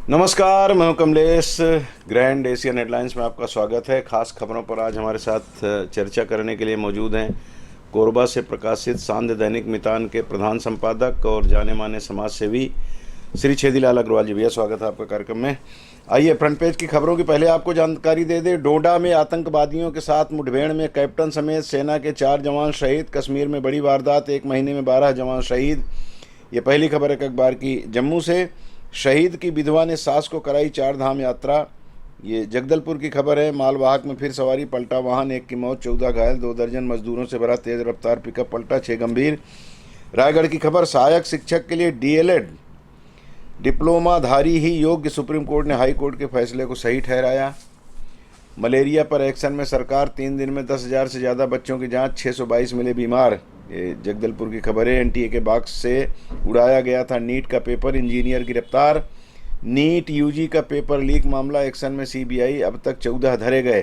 नमस्कार, मैं हूं कमलेश। ग्रैंड एशियन हेडलाइंस में आपका स्वागत है। खास खबरों पर आज हमारे साथ चर्चा करने के लिए मौजूद हैं कोरबा से प्रकाशित सांध्य दैनिक मितान के प्रधान संपादक और जाने माने समाज सेवी श्री छेदीलाल अग्रवाल जी। भैया, स्वागत है आपका कार्यक्रम में। आइए फ्रंट पेज की खबरों की पहले आपको जानकारी दे दें। डोडा में आतंकवादियों के साथ मुठभेड़ में कैप्टन समेत सेना के 4 जवान शहीद। कश्मीर में बड़ी वारदात, 1 महीने में 12 जवान शहीद। ये पहली खबर है अखबार की। जम्मू से शहीद की विधवा ने सास को कराई 4 धाम यात्रा। ये जगदलपुर की खबर है। मालवाहक में फिर सवारी, पलटा वाहन, 1 की मौत, 14 घायल। 2 दर्जन मजदूरों से भरा तेज रफ्तार पिकअप पलटा, 6 गंभीर। रायगढ़ की खबर, सहायक शिक्षक के लिए डीएलएड डिप्लोमाधारी ही योग्य। सुप्रीम कोर्ट ने हाई कोर्ट के फैसले को सही ठहराया। मलेरिया पर एक्शन में सरकार, 3 दिन में 10,000 से ज़्यादा बच्चों की जांच, 622 मिले बीमार। ये जगदलपुर की खबर है। एनटीए के बॉक्स से उड़ाया गया था नीट का पेपर, इंजीनियर गिरफ्तार। नीट यूजी का पेपर लीक मामला, एक्शन में सीबीआई, अब तक 14 धरे गए।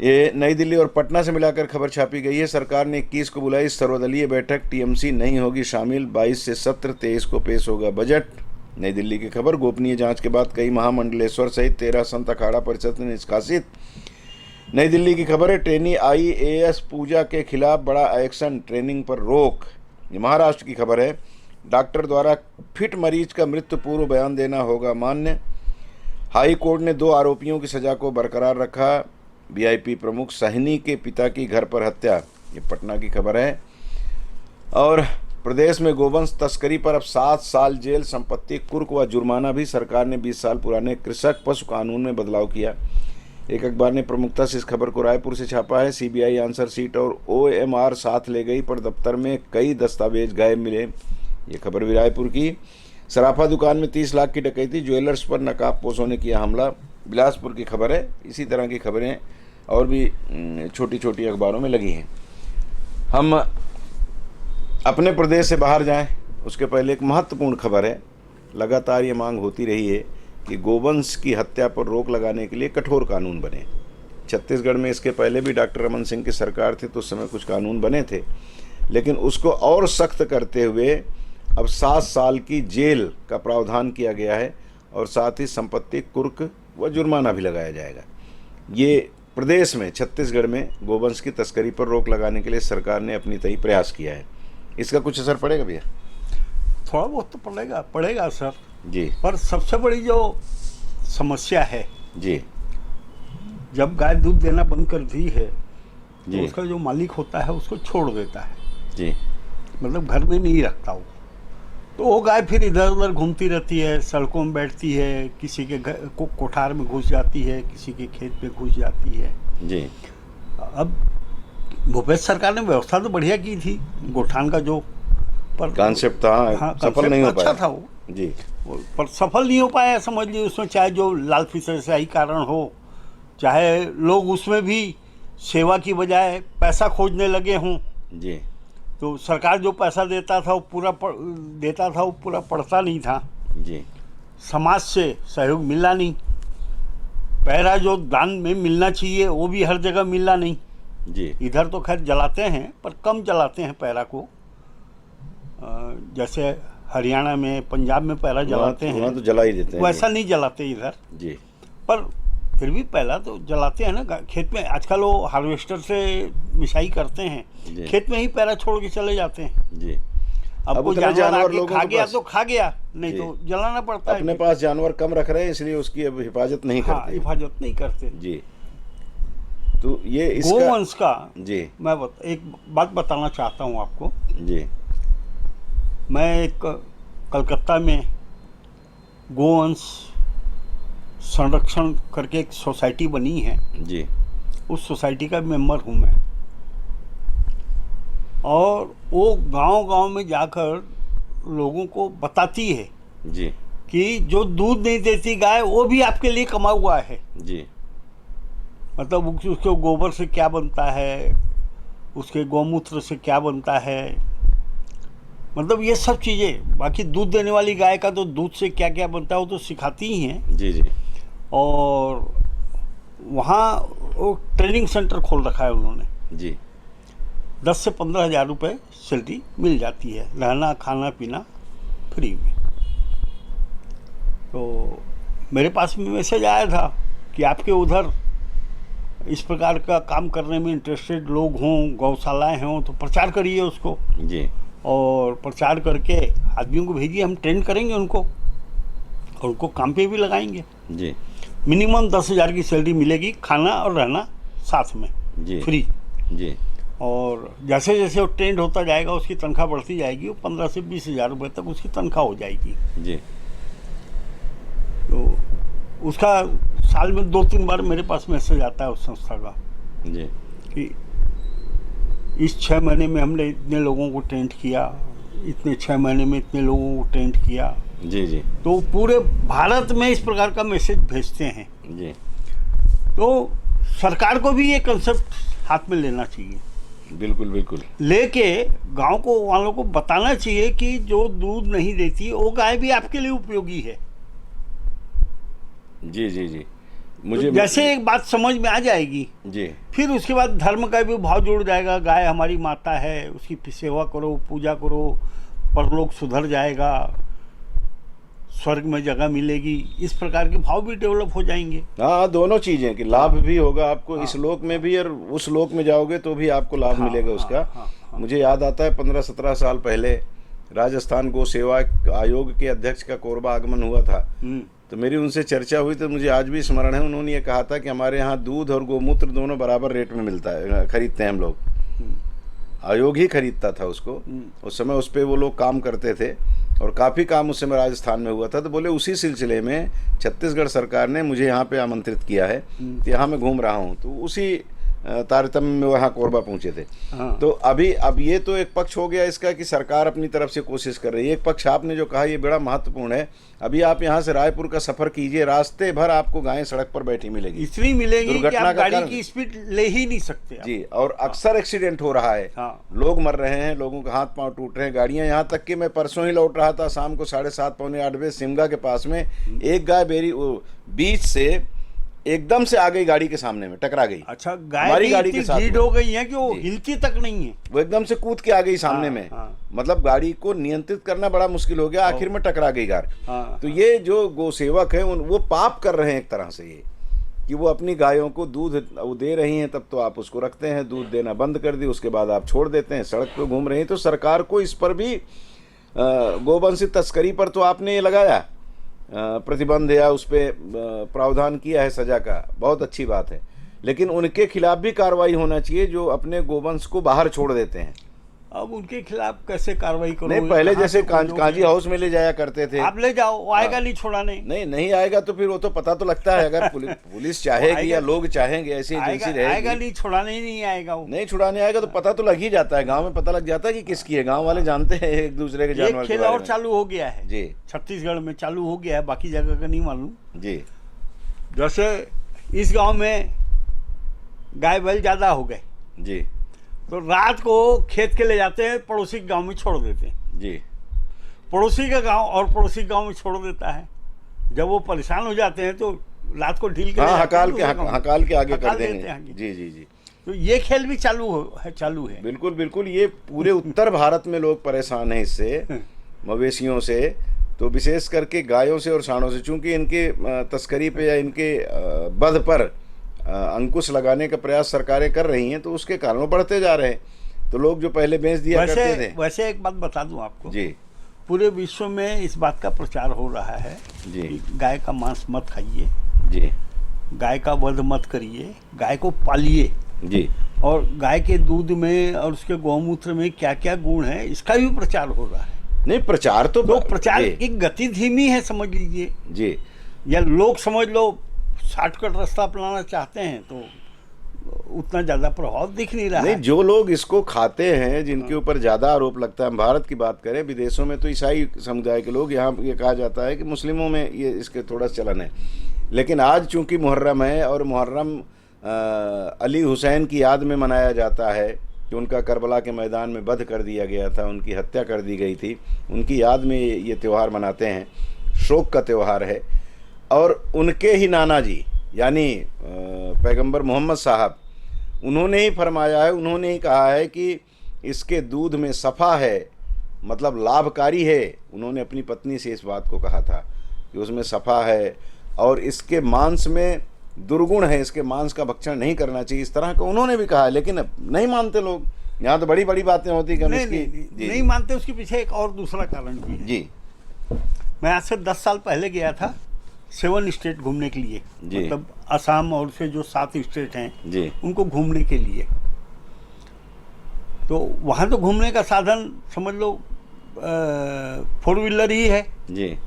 ये नई दिल्ली और पटना से मिलाकर खबर छापी गई है। सरकार ने 21 को बुलाई सर्वदलीय बैठक, टीएमसी नहीं होगी शामिल। 22 से सत्र, 23 को पेश होगा बजट। नई दिल्ली की खबर, गोपनीय जांच के बाद कई महामंडलेश्वर सहित 13 संत अखाड़ा परिषद ने निष्कासित। नई दिल्ली की खबर है। ट्रेनी आईएएस पूजा के खिलाफ बड़ा एक्शन, ट्रेनिंग पर रोक। ये महाराष्ट्र की खबर है। डॉक्टर द्वारा फिट मरीज का मृत्यु पूर्व बयान देना होगा मान्य। हाई कोर्ट ने 2 आरोपियों की सजा को बरकरार रखा। वीआईपी प्रमुख सहनी के पिता की घर पर हत्या। ये पटना की खबर है। और प्रदेश में गोवंश तस्करी पर अब 7 साल जेल, संपत्ति कुर्क व जुर्माना भी। सरकार ने 20 साल पुराने कृषक पशु कानून में बदलाव किया। एक अखबार ने प्रमुखता से इस खबर को रायपुर से छापा है। सीबीआई आंसर शीट और ओएमआर साथ ले गई, पर दफ्तर में कई दस्तावेज गायब मिले। ये खबर भी रायपुर की। सराफा दुकान में 30 लाख की डकैती, ज्वेलर्स पर नकाबपोशों ने किया हमला। बिलासपुर की खबर है। इसी तरह की खबरें और भी छोटी छोटी अखबारों में लगी हैं। हम अपने प्रदेश से बाहर जाएं उसके पहले एक महत्वपूर्ण खबर है। लगातार ये मांग होती रही है कि गोवंश की हत्या पर रोक लगाने के लिए कठोर कानून बने। छत्तीसगढ़ में इसके पहले भी डॉक्टर रमन सिंह की सरकार थी तो उस समय कुछ कानून बने थे, लेकिन उसको और सख्त करते हुए अब 7 साल की जेल का प्रावधान किया गया है और साथ ही संपत्ति कुर्क व जुर्माना भी लगाया जाएगा। ये प्रदेश में, छत्तीसगढ़ में गोवंश की तस्करी पर रोक लगाने के लिए सरकार ने अपनी तय प्रयास किया है। इसका कुछ असर पड़ेगा भैया? थोड़ा बहुत तो पड़ेगा सर जी। पर सबसे बड़ी जो समस्या है जी जब गाय दूध देना बंद कर दी है जी। तो उसका जो मालिक होता है उसको छोड़ देता है, जी। मतलब घर में नहीं रखता वो, तो वो गाय फिर इधर उधर घूमती रहती है, सड़कों में बैठती है, किसी के घर को कोठार में घुस जाती है, किसी के खेत में घुस जाती है। जी। अब भूपेश सरकार ने व्यवस्था तो बढ़िया की थी गोठान का, जो पर कॉन्सेप्ट था, हाँ, सफल नहीं हो अच्छा पाया था वो, जी। पर सफल नहीं हो पाया समझ लीजिए। उसमें चाहे जो लाल फिसलशाही कारण हो, चाहे लोग उसमें भी सेवा की बजाय पैसा खोजने लगे हों, जी। तो सरकार जो पैसा देता था वो पूरा पड़ता नहीं था। जी। समाज से सहयोग मिला नहीं। पैरा जो दान में मिलना चाहिए वो भी हर जगह मिला नहीं। जी। इधर तो खैर जलाते हैं पर कम जलाते हैं पैरा को। जैसे हरियाणा में, पंजाब में पैरा जलाते हैं, वहाँ तो जला ही देते हैं। वैसा नहीं जलाते इधर। जी। पर फिर भी पहला तो जलाते हैं ना खेत में। आजकल वो हार्वेस्टर से मिसाई करते हैं, खेत में ही पैरा छोड़ के चले जाते हैं। जी। अब कोई जानवर लोगों खा गया तो खा गया, नहीं जी। तो जलाना पड़ता है। अपने पास जानवर कम रख रहे हैं इसलिए उसकी अब हिफाजत नहीं हाँ, करते। हिफाजत नहीं करते। जी। तो ये इसका गोवंश का जी मैं एक बात बताना चाहता हूँ आपको। जी। मैं एक कलकत्ता में गोवंश संरक्षण करके एक सोसाइटी बनी है जी। उस सोसाइटी का मेंबर हूँ मैं, और वो गांव-गांव में जाकर लोगों को बताती है जी कि जो दूध नहीं देती गाय वो भी आपके लिए कमा हुआ है। जी। मतलब उसके गोबर से क्या बनता है, उसके गौमूत्र से क्या बनता है, मतलब ये सब चीज़ें। बाकी दूध देने वाली गाय का तो दूध से क्या क्या बनता है वो तो सिखाती ही हैं। जी। जी। और वहाँ वो ट्रेनिंग सेंटर खोल रखा है उन्होंने। जी। 10 से 15 हज़ार रुपये सैलरी मिल जाती है, रहना खाना पीना फ्री में। तो मेरे पास में मैसेज आया था कि आपके उधर इस प्रकार का काम करने में इंटरेस्टेड लोग हों, गौशालाएं हों, तो प्रचार करिए उसको। जी और प्रचार करके आदमियों को भेजिए, हम ट्रेन करेंगे उनको और उनको काम पे भी लगाएंगे। जी मिनिमम 10,000 की सैलरी मिलेगी, खाना और रहना साथ में जी फ्री। जी और जैसे जैसे वो ट्रेंड होता जाएगा उसकी तनख्वाह बढ़ती जाएगी, वो 15 से 20,000 रुपये तक उसकी तनख्वाह हो जाएगी। जी तो उसका साल में 2-3 बार मेरे पास मैसेज आता है उस संस्था का जी कि इस 6 महीने में हमने इतने लोगों को ट्रेंड किया, इतने 6 महीने में इतने लोगों को ट्रेंड किया। जी जी तो पूरे भारत में इस प्रकार का मैसेज भेजते हैं। जी तो सरकार को भी ये कंसेप्ट हाथ में लेना चाहिए, बिल्कुल बिल्कुल। लेके गांव को वालों को बताना चाहिए कि जो दूध नहीं देती वो गाय भी आपके लिए उपयोगी है। जी जी जी तो जैसे एक बात समझ में आ जाएगी, जी फिर उसके बाद धर्म का भी भाव जुड़ जाएगा। गाय हमारी माता है, उसकी सेवा करो, पूजा करो, परलोक सुधर जाएगा, स्वर्ग में जगह मिलेगी। इस प्रकार के भाव भी डेवलप हो जाएंगे। हाँ, दोनों चीजें कि लाभ भी होगा आपको इस लोक में भी, और उस लोक में जाओगे तो भी आपको लाभ मिलेगा उसका। मुझे याद आता है 15-17 साल पहले राजस्थान गौ सेवा आयोग के अध्यक्ष का कोरबा आगमन हुआ था, तो मेरी उनसे चर्चा हुई, तो मुझे आज भी स्मरण है। उन्होंने ये कहा था कि हमारे यहाँ दूध और गोमूत्र दोनों बराबर रेट में मिलता है, खरीदते हैं हम लोग। आयोग ही खरीदता था उसको। उस समय उस पर वो लोग काम करते थे और काफ़ी काम उस समय राजस्थान में हुआ था। तो बोले उसी सिलसिले में छत्तीसगढ़ सरकार ने मुझे यहाँ पे आमंत्रित किया है, तो यहाँ मैं घूम रहा हूँ। तो उसी तारतम्य में वहाँ कोरबा पहुँचे थे। हाँ। तो अभी अब ये तो एक पक्ष हो गया इसका कि सरकार अपनी तरफ से कोशिश कर रही है। एक पक्ष आपने जो कहा ये बड़ा महत्वपूर्ण है। अभी आप यहाँ से रायपुर का सफ़र कीजिए, रास्ते भर आपको गायें सड़क पर बैठी मिलेगी, इतनी मिलेगी कि दुर्घटना आप का गाड़ी कारण। की स्पीड ले ही नहीं सकते आप। जी, और अक्सर एक्सीडेंट हो रहा है। हाँ। लोग मर रहे हैं, लोगों के हाथ पांव टूट रहे हैं, गाड़ियां। यहाँ तक कि मैं परसों ही लौट रहा था शाम को 7:30 पौने 8 बजे, सिमगा के पास में एक गाय बीच से एकदम से आ गई, गाड़ी के सामने में टकरा गई। अच्छा, गाय हमारी भी गाड़ी इतनी के साथ भीड़ में। हो गई है कि वो जी। हिलती तक नहीं है। वो एकदम से कूद के आ गई सामने में। हाँ। मतलब गाड़ी को नियंत्रित करना बड़ा मुश्किल हो गया, आखिर में टकरा गई कार। हाँ, तो ये जो गौ सेवक है वो पाप कर रहे हैं एक तरह से, ये कि वो अपनी गायों को दूध वो दे रही हैं, तब तो आप उसको रखते हैं, दूध देना बंद कर दी, उसके बाद आप छोड़ देते हैं, सड़क पे घूम रही हैं। तो सरकार को इस पर भी गोवंश तस्करी पर तो आपने ये लगाया प्रतिबंध या उस पर प्रावधान किया है सजा का, बहुत अच्छी बात है। लेकिन उनके खिलाफ भी कार्रवाई होना चाहिए जो अपने गोवंश को बाहर छोड़ देते हैं। अब उनके खिलाफ कैसे कार्रवाई करो? नहीं, पहले कहाँ जैसे से खोजोगे? कांजी हाउस में ले जाया करते थे। आप ले जाओ, वो आएगा नहीं छुड़ाने। नहीं आएगा तो फिर वो तो पता तो लगता है, अगर पुलिस चाहेगी या लोग चाहेंगे, ऐसी एजेंसी आएगा रहेगी। नहीं, छुड़ाने ही नहीं आएगा वो। नहीं छुड़ाने आएगा तो पता तो लग ही जाता है, गांव में पता लग जाता है कि किसकी है। गांव वाले जानते हैं एक दूसरे के जानवर एक के खेल बारे और में। चालू हो गया है जी छत्तीसगढ़ में, चालू हो गया है, बाकी जगह का नहीं मालूम। जी जैसे इस गांव में गाय बैल ज्यादा हो गए, जी तो रात को खेत के ले जाते हैं, पड़ोसी के गांव में छोड़ देते हैं। जी पड़ोसी का गांव और पड़ोसी गांव में छोड़ देता है। जब वो परेशान हो जाते हैं तो रात को ढील के ले हाँ, जाते हैं हकाल दूसरे गांव में। हकाल के आगे कर हकाल देते देंगे। हैं आगे। जी जी जी तो ये खेल भी चालू है। बिल्कुल बिल्कुल। ये पूरे उत्तर भारत में लोग परेशान हैं इससे, मवेशियों से, तो विशेष करके गायों से और सांडों से। चूंकि इनके तस्करी पे या इनके वध पर अंकुश लगाने का प्रयास सरकारें कर रही हैं, तो उसके कारण वो बढ़ते जा रहे हैं। तो लोग जो पहले बेच दिया करते थे। वैसे एक बात बता दूं आपको जी पूरे विश्व में इस बात का प्रचार हो रहा है जी कि गाय का मांस मत खाइए, जी गाय का वध मत करिए, गाय को पालिए। जी और गाय के दूध में और उसके गौमूत्र में क्या क्या गुण है, इसका भी प्रचार हो रहा है। नहीं, प्रचार तो प्रचार जी, की गति धीमी है, समझ लीजिए। जी या लोग समझ लो शॉर्टकट रास्ता अपनाना चाहते हैं, तो उतना ज़्यादा प्रभाव दिख नहीं रहा नहीं, है। जो लोग इसको खाते हैं, जिनके ऊपर ज़्यादा आरोप लगता है, हम भारत की बात करें, विदेशों में तो ईसाई समुदाय के लोग, यहाँ ये कहा जाता है कि मुस्लिमों में ये इसके थोड़ा चलन है। लेकिन आज चूंकि मुहर्रम है और मुहर्रम अली हुसैन की याद में मनाया जाता है कि उनका करबला के मैदान में वध कर दिया गया था, उनकी हत्या कर दी गई थी, उनकी याद में ये त्यौहार मनाते हैं, शोक का त्यौहार है। और उनके ही नाना जी यानी पैगंबर मोहम्मद साहब, उन्होंने ही फरमाया है, उन्होंने ही कहा है कि इसके दूध में सफ़ा है, मतलब लाभकारी है। उन्होंने अपनी पत्नी से इस बात को कहा था कि उसमें सफ़ा है और इसके मांस में दुर्गुण है, इसके मांस का भक्षण नहीं करना चाहिए, इस तरह का उन्होंने भी कहा है। लेकिन अब नहीं मानते लोग, यहाँ तो बड़ी बड़ी बातें होती कि हम नहीं, इसकी नहीं, नहीं मानते। उसके पीछे एक और दूसरा कारण भी है। जी मैं आज से 10 साल पहले गया था 7 स्टेट घूमने के लिए, जी। मतलब असम और से जो 7 स्टेट हैं जी उनको घूमने के लिए। तो वहाँ तो घूमने का साधन समझ लो 4 व्हीलर ही है, जी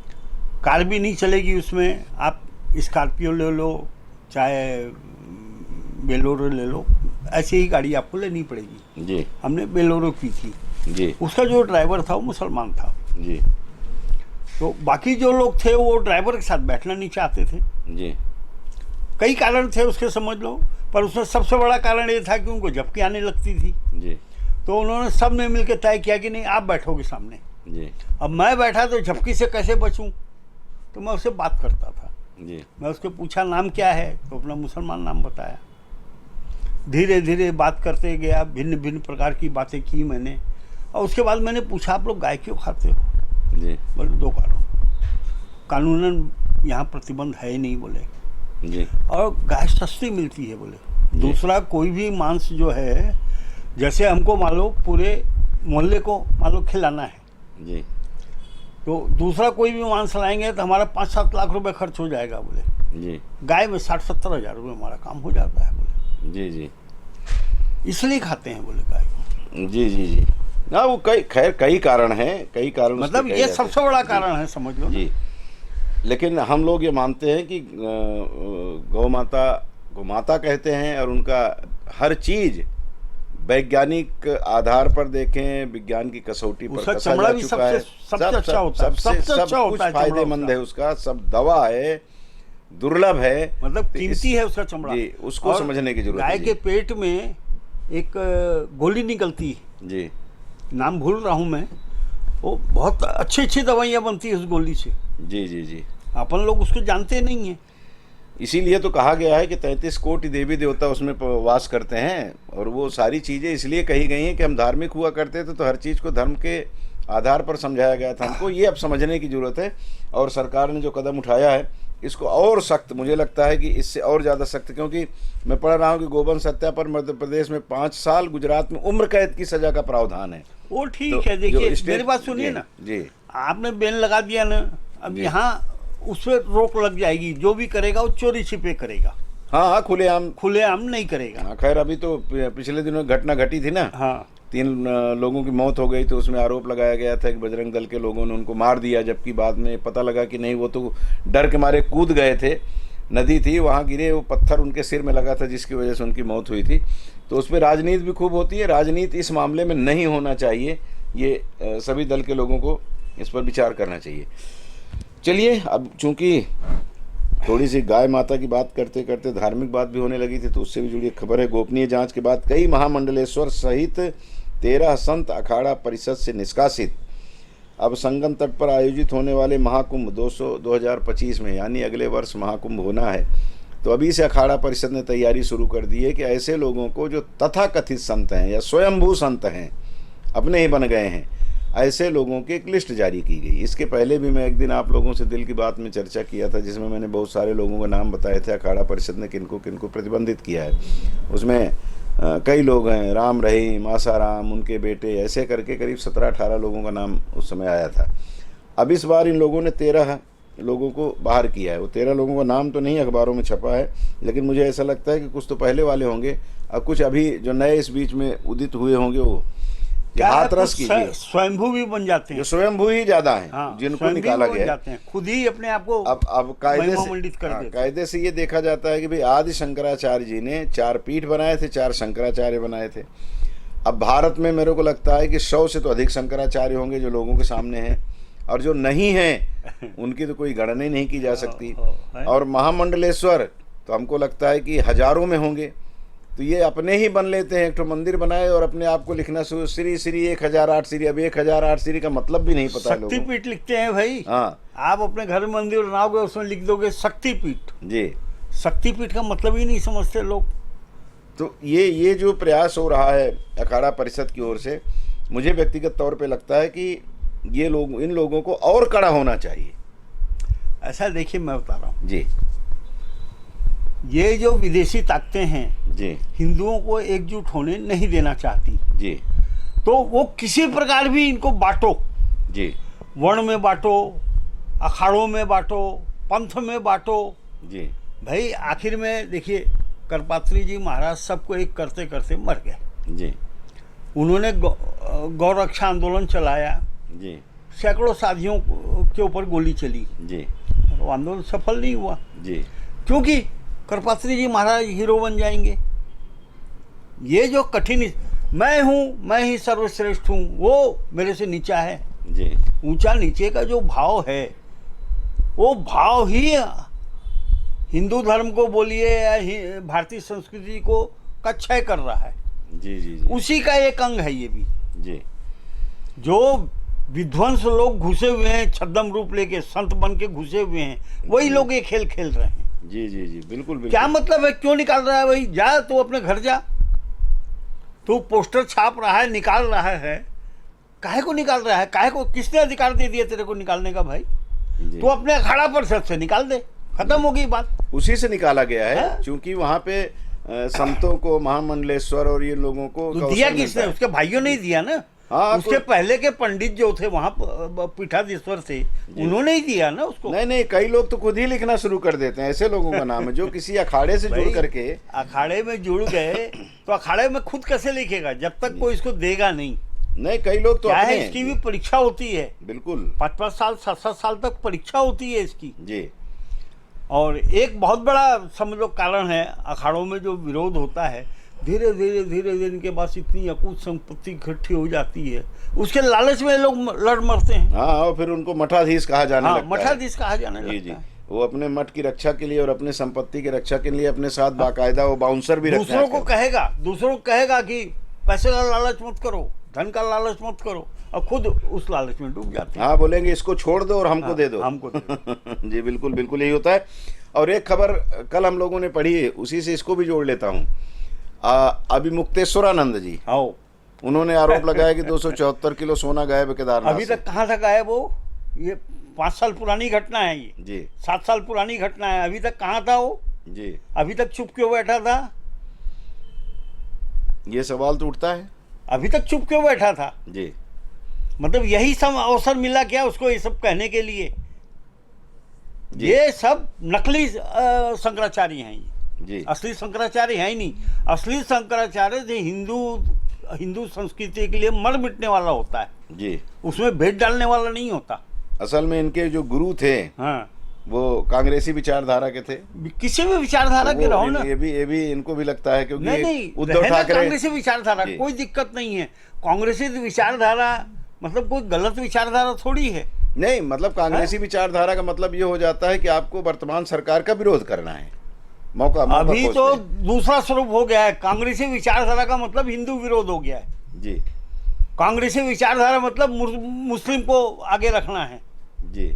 कार भी नहीं चलेगी उसमें। आप स्कॉर्पियो ले लो चाहे बेलोरो ले लो, ऐसी ही गाड़ी आपको लेनी पड़ेगी। जी हमने बेलोरो की थी। जी उसका जो ड्राइवर था वो मुसलमान था, जी तो बाकी जो लोग थे वो ड्राइवर के साथ बैठना नहीं चाहते थे। जी कई कारण थे उसके समझ लो, पर उसमें सबसे बड़ा कारण ये था कि उनको झपकी आने लगती थी। जी तो उन्होंने सब ने मिलकर तय किया कि नहीं आप बैठोगे सामने। जी अब मैं बैठा तो झपकी से कैसे बचूं, तो मैं उससे बात करता था। जी मैं उसके पूछा नाम क्या है, तो अपना मुसलमान नाम बताया। धीरे धीरे बात करते गया, भिन्न भिन्न प्रकार की बातें की मैंने। और उसके बाद मैंने पूछा आप लोग गाय क्यों खाते हो? जी बोले 2 कारण, कानूनन यहाँ प्रतिबंध है ही नहीं बोले, जी और गाय सस्ती मिलती है बोले। दूसरा कोई भी मांस जो है, जैसे हमको मान लो पूरे मोहल्ले को मान लो खिलाना है, जी तो दूसरा कोई भी मांस लाएंगे तो हमारा 5-7 लाख रुपए खर्च हो जाएगा बोले। जी गाय में 60-70 हज़ार रुपये हमारा काम हो जाता है बोले, जी जी इसलिए खाते हैं बोले गाय को। जी जी जी ना, वो कई कारण हैं, कई कारण उसके मतलब कहे ये जाते सबसे हैं। बड़ा जी, कारण है समझ लो। जी। लेकिन हम लोग ये मानते हैं कि गौ माता को माता कहते हैं, और उनका हर चीज वैज्ञानिक आधार पर देखें, विज्ञान की कसौटी पर उसका कसा चमड़ा जा भी चुका है। सबसे अच्छा होता है, सबसे सब अच्छा कुछ होता है फायदेमंद चमड़ा है उसका, सब दवा है, दुर्लभ है, मतलब तो कीमती है उसका चमड़ा। जी, उसको और समझने की जरूरत है। गाय जी। के पेट में एक गोली निकलती है, जी नाम भूल रहा हूँ मैं, वो बहुत अच्छी अच्छी दवाइयाँ बनती है उस गोली से। जी जी जी अपन लोग उसको जानते नहीं हैं। इसीलिए तो कहा गया है कि 33 कोटि देवी देवता उसमें वास करते हैं, और वो सारी चीज़ें इसलिए कही गई हैं कि हम धार्मिक हुआ करते थे, तो हर चीज़ को धर्म के आधार पर समझाया गया था। हमको ये अब समझने की ज़रूरत है, और सरकार ने जो कदम उठाया है इसको और सख्त, मुझे लगता है कि इससे और ज़्यादा सख्त, क्योंकि मैं पढ़ रहा हूँ कि गोवंश हत्या पर मध्य प्रदेश में 5 साल, गुजरात में उम्र कैद की सज़ा का प्रावधान है। वो तो ठीक है, जो देखिए स्टेट- मेरी बात सुनिए जी, ना, जी आपने बैन लगा दिया ना, अब जी। यहाँ उस पर रोक लग जाएगी। जो भी करेगा वो चोरी छिपे करेगा, हाँ हाँ, खुलेआम। खुलेआम नहीं करेगा। हाँ खैर, अभी तो पिछले दिनों घटना घटी थी ना, हाँ 3 लोगों की मौत हो गई, तो उसमें आरोप लगाया गया था कि बजरंग दल के लोगों ने उनको मार दिया, जबकि बाद में पता लगा कि नहीं, वो तो डर के मारे कूद गए थे, नदी थी वहाँ गिरे, वो पत्थर उनके सिर में लगा था जिसकी वजह से उनकी मौत हुई थी। तो उस पर राजनीति भी खूब होती है, राजनीति इस मामले में नहीं होना चाहिए, ये सभी दल के लोगों को इस पर विचार करना चाहिए। चलिए, अब चूँकि थोड़ी सी गाय माता की बात करते करते धार्मिक बात भी होने लगी थी, तो उससे भी जुड़ी एक खबर है। गोपनीय जांच के बाद कई महामंडलेश्वर सहित 13 संत अखाड़ा परिषद से निष्कासित। अब संगम तट पर आयोजित होने वाले महाकुंभ 2025 में, यानी अगले वर्ष महाकुंभ होना है, तो अभी से अखाड़ा परिषद ने तैयारी शुरू कर दी है कि ऐसे लोगों को जो तथाकथित संत हैं या स्वयंभू संत हैं, अपने ही बन गए हैं, ऐसे लोगों की एक लिस्ट जारी की गई। इसके पहले भी मैं एक दिन आप लोगों से दिल की बात में चर्चा किया था, जिसमें मैंने बहुत सारे लोगों का नाम बताए थे, अखाड़ा परिषद ने किनको किनको प्रतिबंधित किया है। उसमें कई लोग हैं, राम रहीम, आसाराम, उनके बेटे, ऐसे करके करीब 17-18 लोगों का नाम उस समय आया था। अब इस बार इन लोगों ने 13 लोगों को बाहर किया है। वो 13 लोगों का नाम तो नहीं अखबारों में छपा है, लेकिन मुझे ऐसा लगता है कि कुछ तो पहले वाले होंगे और कुछ अभी जो नए इस बीच में उदित हुए होंगे, वो हाथरस कीजिए, स्वयंभू भी बन जाते हैं, जो स्वयंभू ही ज्यादा हैं, हाँ, जिनको निकाला गया है। जाते हैं, खुद ही अपने आप को अब कायदे महिमामंडित कर से, हाँ, देते हैं। कायदे से ये देखा जाता है कि भाई आदि शंकराचार्य जी ने 4 पीठ बनाए थे, 4 शंकराचार्य बनाए थे। अब भारत में मेरे को लगता है कि 100 से तो अधिक शंकराचार्य होंगे जो लोगों के सामने हैं, और जो नहीं हैं उनकी तो कोई गणना ही नहीं की जा सकती। और महामंडलेश्वर तो हमको लगता है कि हजारों में होंगे। तो ये अपने ही बन लेते हैं, एक तो मंदिर बनाए और अपने आप को लिखना शुरू, श्री श्री 1008 श्री। अब 1008 श्री का मतलब भी नहीं पता है लोगों को। शक्तिपीठ लिखते हैं भाई। हाँ, आप अपने घर में मंदिर बनाओगे, उसमें लिख दोगे शक्तिपीठ। जी, शक्तिपीठ का मतलब ही नहीं समझते लोग। तो ये जो प्रयास हो रहा है अखाड़ा परिषद की ओर से, मुझे व्यक्तिगत तौर पे लगता है कि ये लोग, इन लोगों को और कड़ा होना चाहिए। ऐसा देखिए, मैं बता रहा हूँ, जी ये जो विदेशी ताकतें हैं जी हिंदुओं को एकजुट होने नहीं देना चाहती, जी तो वो किसी प्रकार भी इनको बांटो, जी वर्ण में बांटो, अखाड़ों में बांटो, पंथ में बांटो। जी भाई आखिर में देखिए, करपात्री जी महाराज सबको एक करते करते मर गए। जी उन्होंने गौ रक्षा आंदोलन चलाया, जी सैकड़ों साधियों के ऊपर गोली चली, जी वो आंदोलन सफल नहीं हुआ, जी क्योंकि करपात्री जी महाराज हीरो बन जाएंगे। ये जो कठिन, मैं हूँ, मैं ही सर्वश्रेष्ठ हूँ, वो मेरे से नीचा है, जी ऊंचा नीचे का जो भाव है, वो भाव ही हिंदू धर्म को बोलिए या भारतीय संस्कृति को कक्षय कर रहा है। जी जी जी उसी का एक अंग है ये भी। जी जो विध्वंस लोग घुसे हुए हैं, छद्म रूप लेके संत बन के घुसे हुए हैं, वही लोग ये खेल खेल रहे हैं। जी जी जी बिल्कुल बिल्कुल। क्या मतलब है, क्यों निकाल रहा है? भाई जा, तू अपने घर जा, तू पोस्टर छाप रहा है, निकाल रहा है, काहे को निकाल रहा है? काहे को, किसने अधिकार दे दिया तेरे को निकालने का? भाई जी। तू अपने अखाड़ा परिषद से निकाल दे, खत्म हो गई बात। उसी से निकाला गया है, हाँ? क्योंकि वहाँ पे संतों को, महामंडलेश्वर और ये लोगों को तो का दिया अवसर किसने? मिलता है। उसके भाइयों ने ही दिया ना। हाँ, उसके तो- पहले के पंडित जो थे वहाँ पीठाधीश्वर थे, उन्होंने ही दिया ना उसको। नहीं नहीं, कई लोग तो खुद ही लिखना शुरू कर देते हैं, ऐसे लोगों का नाम है जो किसी अखाड़े से जुड़ भाई, करके। अखाड़े में जुड़ गए तो अखाड़े में खुद कैसे लिखेगा जब तक कोई इसको देगा नहीं? नहीं, कई लोग तो क्या है, अपने इसकी भी परीक्षा होती है, बिल्कुल 5-5 साल 7-7 साल तक परीक्षा होती है इसकी। जी और एक बहुत बड़ा समझ लो कारण है, अखाड़ों में जो विरोध होता है, धीरे धीरे इनके पास इतनी अकूत संपत्ति इकट्ठी हो जाती है, उसके लालच में लोग लड़ मरते हैं। हाँ, और फिर उनको मठाधीश कहा जाने हाँ, लगता है। मठाधीश कहा जाने जी लगता जी, है। वो अपने मठ की रक्षा के लिए और अपने संपत्ति की रक्षा के लिए अपने साथ बाकायदा वो बाउंसर भी रखते हैं दूसरों को कहेगा कि पैसे का लालच मत करो, धन का लालच मत करो, और खुद उस लालच में डूब जाते हैं। हाँ, बोलेंगे इसको छोड़ दो और हमको हाँ, दे दो। हमको दे दो। जी बिल्कुल बिल्कुल, यही होता है। और एक खबर कल हम लोगों ने पढ़ी है, उसी से इसको भी जोड़ लेता हूँ। अभी मुक्तेश्वरानंद जी, आओ, उन्होंने आरोप लगाया कि 274 किलो सोना गायब है केदारनाथ अभी से। तक कहाँ तक आया वो? ये 5 साल पुरानी घटना है, ये जी 7 साल पुरानी घटना है। अभी तक कहाँ था वो? जी, अभी तक चुप क्यों बैठा था? ये सवाल तो उठता है। अभी तक चुप क्यों बैठा था? जी मतलब यही सब अवसर मिला क्या उसको ये सब कहने के लिए? जी ये सब नकली शंकराचार्य हैं, ये जी असली शंकराचार्य है ही नहीं। असली शंकराचार्य जो हिंदू संस्कृति के लिए मर मिटने वाला होता है, जी। उसमें भेद डालने वाला नहीं होता। असल में इनके जो गुरु थे हाँ, वो कांग्रेसी विचारधारा के थे। किसी भी विचारधारा के रहो ना। ये भी इनको भी लगता है, क्योंकि नहीं, उद्धव रहना ठाकरे कांग्रेसी विचारधारा, जी। कोई दिक्कत नहीं है। कांग्रेसी विचारधारा मतलब कोई गलत विचारधारा थोड़ी है। नहीं, मतलब कांग्रेसी विचारधारा का मतलब ये हो जाता है कि आपको वर्तमान सरकार का विरोध करना है। मौका अभी खोजते तो हैं। दूसरा स्वरूप हो गया है। कांग्रेसी विचारधारा का मतलब हिंदू विरोध हो गया है। जी कांग्रेसी विचारधारा मतलब मुस्लिम को आगे रखना है। जी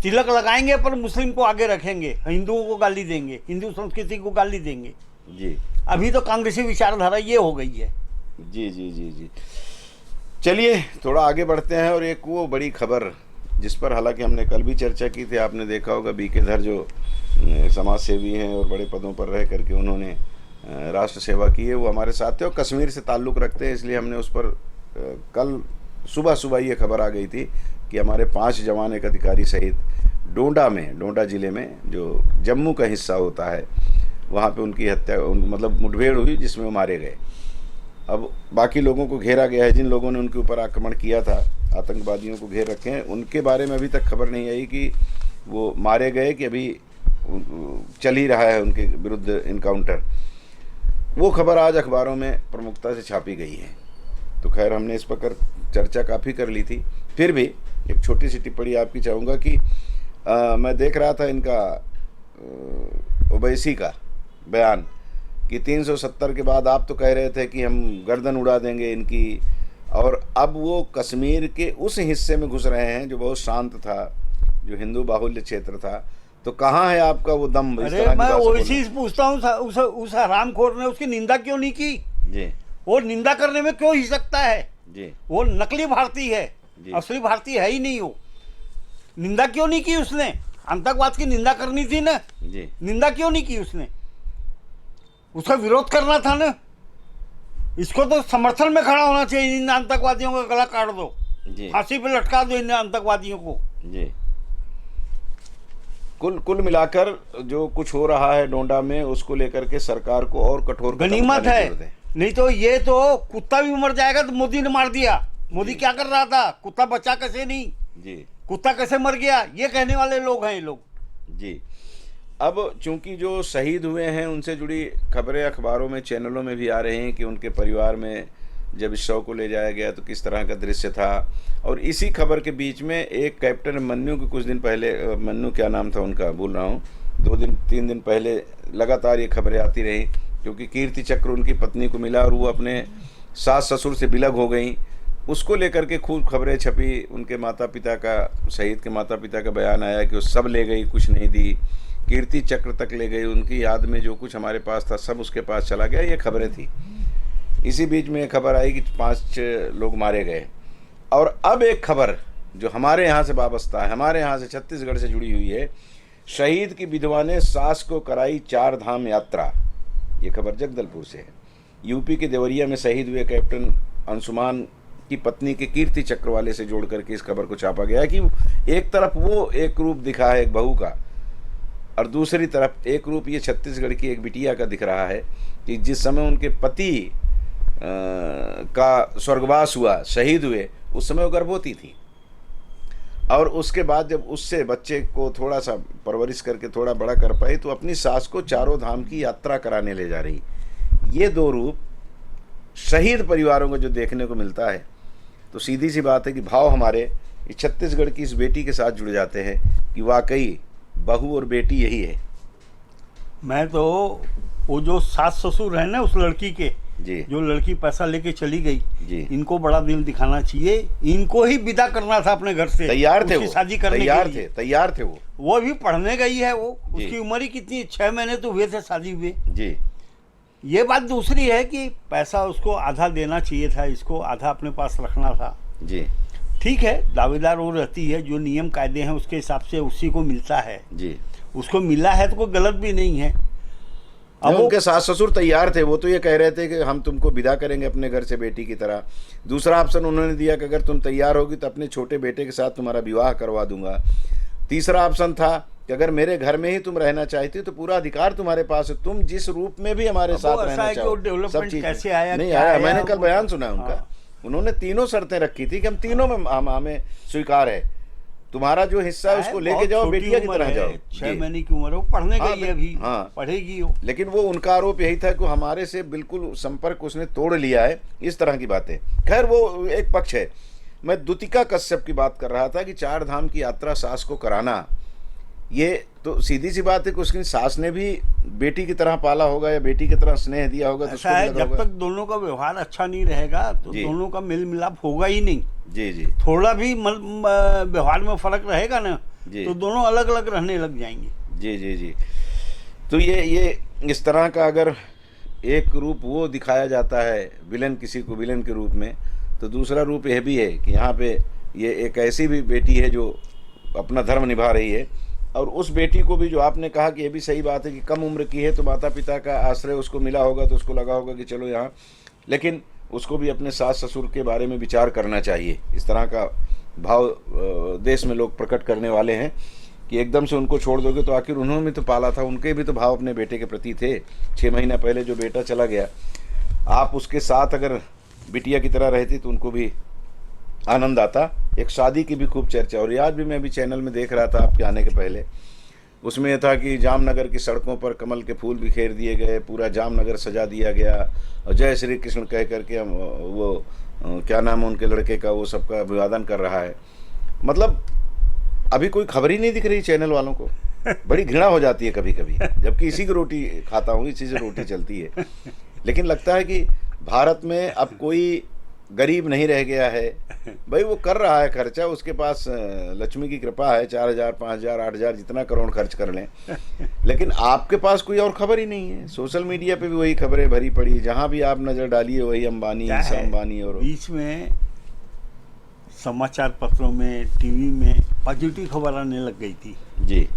तिलक लगाएंगे पर मुस्लिम को आगे रखेंगे, हिंदुओं को गाली देंगे, हिंदू संस्कृति को गाली देंगे। जी अभी तो कांग्रेसी विचारधारा ये हो गई है। जी जी जी जी। चलिए थोड़ा आगे बढ़ते हैं, और एक वो बड़ी खबर जिस पर हालांकि हमने कल भी चर्चा की थी, आपने देखा होगा, बीके धर जो समाज सेवी हैं और बड़े पदों पर रह करके उन्होंने राष्ट्र सेवा की है, वो हमारे साथ थे और कश्मीर से ताल्लुक़ रखते हैं, इसलिए हमने उस पर कल सुबह ये खबर आ गई थी कि हमारे 5 जवान, एक अधिकारी सहित डोडा ज़िले में जो जम्मू का हिस्सा होता है, वहाँ पे उनकी हत्या, मतलब मुठभेड़ हुई जिसमें वो मारे गए। अब बाकी लोगों को घेरा गया है, जिन लोगों ने उनके ऊपर आक्रमण किया था, आतंकवादियों को घेर रखे हैं, उनके बारे में अभी तक खबर नहीं आई कि वो मारे गए कि अभी चल ही रहा है उनके विरुद्ध इनकाउंटर। वो खबर आज अखबारों में प्रमुखता से छापी गई है। तो खैर हमने इस पर चर्चा काफ़ी कर ली थी, फिर भी एक छोटी सी टिप्पणी आपकी चाहूँगा कि मैं देख रहा था इनका ओवैसी का बयान कि 370 के बाद आप तो कह रहे थे कि हम गर्दन उड़ा देंगे इनकी, और अब वो कश्मीर के उस हिस्से में घुस रहे हैं जो बहुत शांत था, जो हिंदू बाहुल्य क्षेत्र था। तो कहाँ है आपका वो दम? इस अरे तरह की मैं बात ओवैसी बोलने? पूछता हूँ, उस हरामखोर ने उसकी निंदा क्यों नहीं की? जी वो निंदा करने में क्यों हिचकता है? जी वो नकली भारतीय है, जी। असली भारतीय है ही नहीं। वो निंदा क्यों नहीं की उसने? आतंकवाद की निंदा करनी थी ना, जी निंदा क्यों नहीं की उसने? उसका विरोध करना था ना। इसको तो समर्थन में खड़ा होना चाहिए, इन आतंकवादियों का गला काट दो, जी फांसी पे लटका दो इन आतंकवादियों को। जी। कुल मिलाकर जो कुछ हो रहा है डोंडा में, उसको लेकर के सरकार को और कठोर कदम गनीमत उठाने की है, जरूरत है। नहीं तो ये तो कुत्ता भी मर जाएगा तो मोदी ने मार दिया। मोदी क्या कर रहा था? कुत्ता बचा कैसे नहीं, जी कुत्ता कैसे मर गया, ये कहने वाले लोग हैं ये लोग। जी। अब चूंकि जो शहीद हुए हैं उनसे जुड़ी खबरें अखबारों में, चैनलों में भी आ रही हैं कि उनके परिवार में जब इस शव को ले जाया गया तो किस तरह का दृश्य था। और इसी खबर के बीच में एक कैप्टन मन्नू के कुछ दिन पहले, मन्नू क्या नाम था उनका भूल रहा हूँ, 2-3 दिन पहले लगातार ये खबरें आती रही, क्योंकि कीर्ति चक्र उनकी पत्नी को मिला और वो अपने सास ससुर से बिलग हो गई। उसको लेकर के खूब खबरें छपी। उनके माता पिता का, शहीद के माता पिता का बयान आया कि वो सब ले गई, कुछ नहीं दी, कीर्ति चक्र तक ले गई, उनकी याद में जो कुछ हमारे पास था सब उसके पास चला गया। ये खबरें थी। इसी बीच में खबर आई कि 5 लोग मारे गए। और अब एक खबर जो हमारे यहाँ से वाबस्ता है, हमारे यहाँ से छत्तीसगढ़ से जुड़ी हुई है। शहीद की विधवा ने सास को कराई 4 धाम यात्रा। ये खबर जगदलपुर से है। यूपी के देवरिया में शहीद हुए कैप्टन अंशुमान की पत्नी के कीर्ति चक्र वाले से जोड़ करके इस खबर को छापा गया है कि एक तरफ वो एक रूप दिखा है एक बहू का, और दूसरी तरफ एक रूप ये छत्तीसगढ़ की एक बिटिया का दिख रहा है कि जिस समय उनके पति का स्वर्गवास हुआ, शहीद हुए, उस समय वो गर्भवती थी। और उसके बाद जब उससे बच्चे को थोड़ा सा परवरिश करके थोड़ा बड़ा कर पाई तो अपनी सास को 4 धाम की यात्रा कराने ले जा रही। ये 2 रूप शहीद परिवारों को जो देखने को मिलता है, तो सीधी सी बात है कि भाव हमारे इस छत्तीसगढ़ की इस बेटी के साथ जुड़ जाते हैं कि वाकई बहू और बेटी यही है। मैं तो वो जो सास ससुर है ना उस लड़की के, जी जो लड़की पैसा लेके चली गई, जी। इनको बड़ा दिल दिखाना चाहिए। इनको ही विदा करना था अपने घर से, तैयार थे उसकी वो, शादी करने के लिए। तैयार थे वो भी पढ़ने गई है। वो जी। उसकी उम्र ही कितनी, 6 महीने तो हुए थे शादी हुए। जी ये बात दूसरी है कि पैसा उसको आधा देना चाहिए था, इसको आधा अपने पास रखना था। जी ठीक है, दावेदार वो रहती है, जो नियम कायदे हैं उसके हिसाब से उसी को मिलता है। जी। उसको मिला है तो कोई गलत भी नहीं है। अब उनके सास ससुर तैयार थे। वो तो ये कह रहे थे कि हम तुमको विदा करेंगे अपने घर से बेटी की तरह। दूसरा ऑप्शन उन्होंने दिया कि अगर तुम तैयार होगी तो अपने छोटे बेटे के साथ तुम्हारा विवाह करवा दूंगा। तीसरा ऑप्शन था कि अगर मेरे घर में ही तुम रहना चाहती तो पूरा अधिकार तुम्हारे पास है, तुम जिस रूप में भी हमारे साथ रहना चाहो। डेवलपमेंट कैसे आया, नहीं क्या आया, मैंने आया, कल बयान सुना उनका। हाँ। उन्होंने 3 शर्तें रखी थी कि हम तीनों में हमें स्वीकार है, तुम्हारा जो हिस्सा है उसको लेके जाओ, बेटिया की तरह जाओ। 6 महीने की उम्र है, वो पढ़ने हाँ, गई है अभी, हाँ। पढ़ेगी वो। लेकिन वो उनका आरोप यही था कि हमारे से बिल्कुल संपर्क उसने तोड़ लिया है, इस तरह की बातें। खैर वो एक पक्ष है। मैं द्युतिका कश्यप की बात कर रहा था कि 4 धाम की यात्रा सास को कराना, ये तो सीधी सी बात है कि उसकी सास ने भी बेटी की तरह पाला होगा या बेटी की तरह स्नेह दिया होगा। तो ऐसा है, जब तक दोनों का व्यवहार अच्छा नहीं रहेगा तो जी। दोनों का मेल मिलाप होगा ही नहीं। जी जी थोड़ा भी व्यवहार में फर्क रहेगा ना जी। तो दोनों अलग अलग रहने लग जाएंगे। जी जी जी। तो ये इस तरह का अगर एक रूप वो दिखाया जाता है विलन, किसी को विलन के रूप में, तो दूसरा रूप यह भी है कि यहाँ पे ये एक ऐसी भी बेटी है जो अपना धर्म निभा रही है। और उस बेटी को भी, जो आपने कहा कि ये भी सही बात है कि कम उम्र की है तो माता पिता का आश्रय उसको मिला होगा तो उसको लगा होगा कि चलो यहाँ, लेकिन उसको भी अपने सास ससुर के बारे में विचार करना चाहिए। इस तरह का भाव देश में लोग प्रकट करने वाले हैं कि एकदम से उनको छोड़ दोगे तो आखिर उन्होंने भी तो पाला था, उनके भी तो भाव अपने बेटे के प्रति थे। 6 महीना पहले जो बेटा चला गया, आप उसके साथ अगर बिटिया की तरह रहती तो उनको भी आनंद आता। एक शादी की भी खूब चर्चा, और आज भी मैं अभी चैनल में देख रहा था आपके आने के पहले, उसमें यह था कि जामनगर की सड़कों पर कमल के फूल बिखेर दिए गए, पूरा जामनगर सजा दिया गया, और जय श्री कृष्ण कह करके हम वो क्या नाम है उनके लड़के का, वो सबका अभिवादन कर रहा है। मतलब अभी कोई खबर ही नहीं दिख रही चैनल वालों को। बड़ी घृणा हो जाती है कभी कभी, जबकि इसी की रोटी खाता हूँ, इसी से रोटी चलती है। लेकिन लगता है कि भारत में अब कोई गरीब नहीं रह गया है। भाई वो कर रहा है खर्चा, उसके पास लक्ष्मी की कृपा है, 4,000 5,000 8,000 जितना करोड़ खर्च कर लें, लेकिन आपके पास कोई और खबर ही नहीं है। सोशल मीडिया पे भी वही खबरें भरी पड़ी, जहां भी आप नजर डालिए वही अंबानी, ईसा अंबानी। और बीच में समाचार पत्रों में, टीवी में पॉजिटिव खबर आने लग गई थी। जी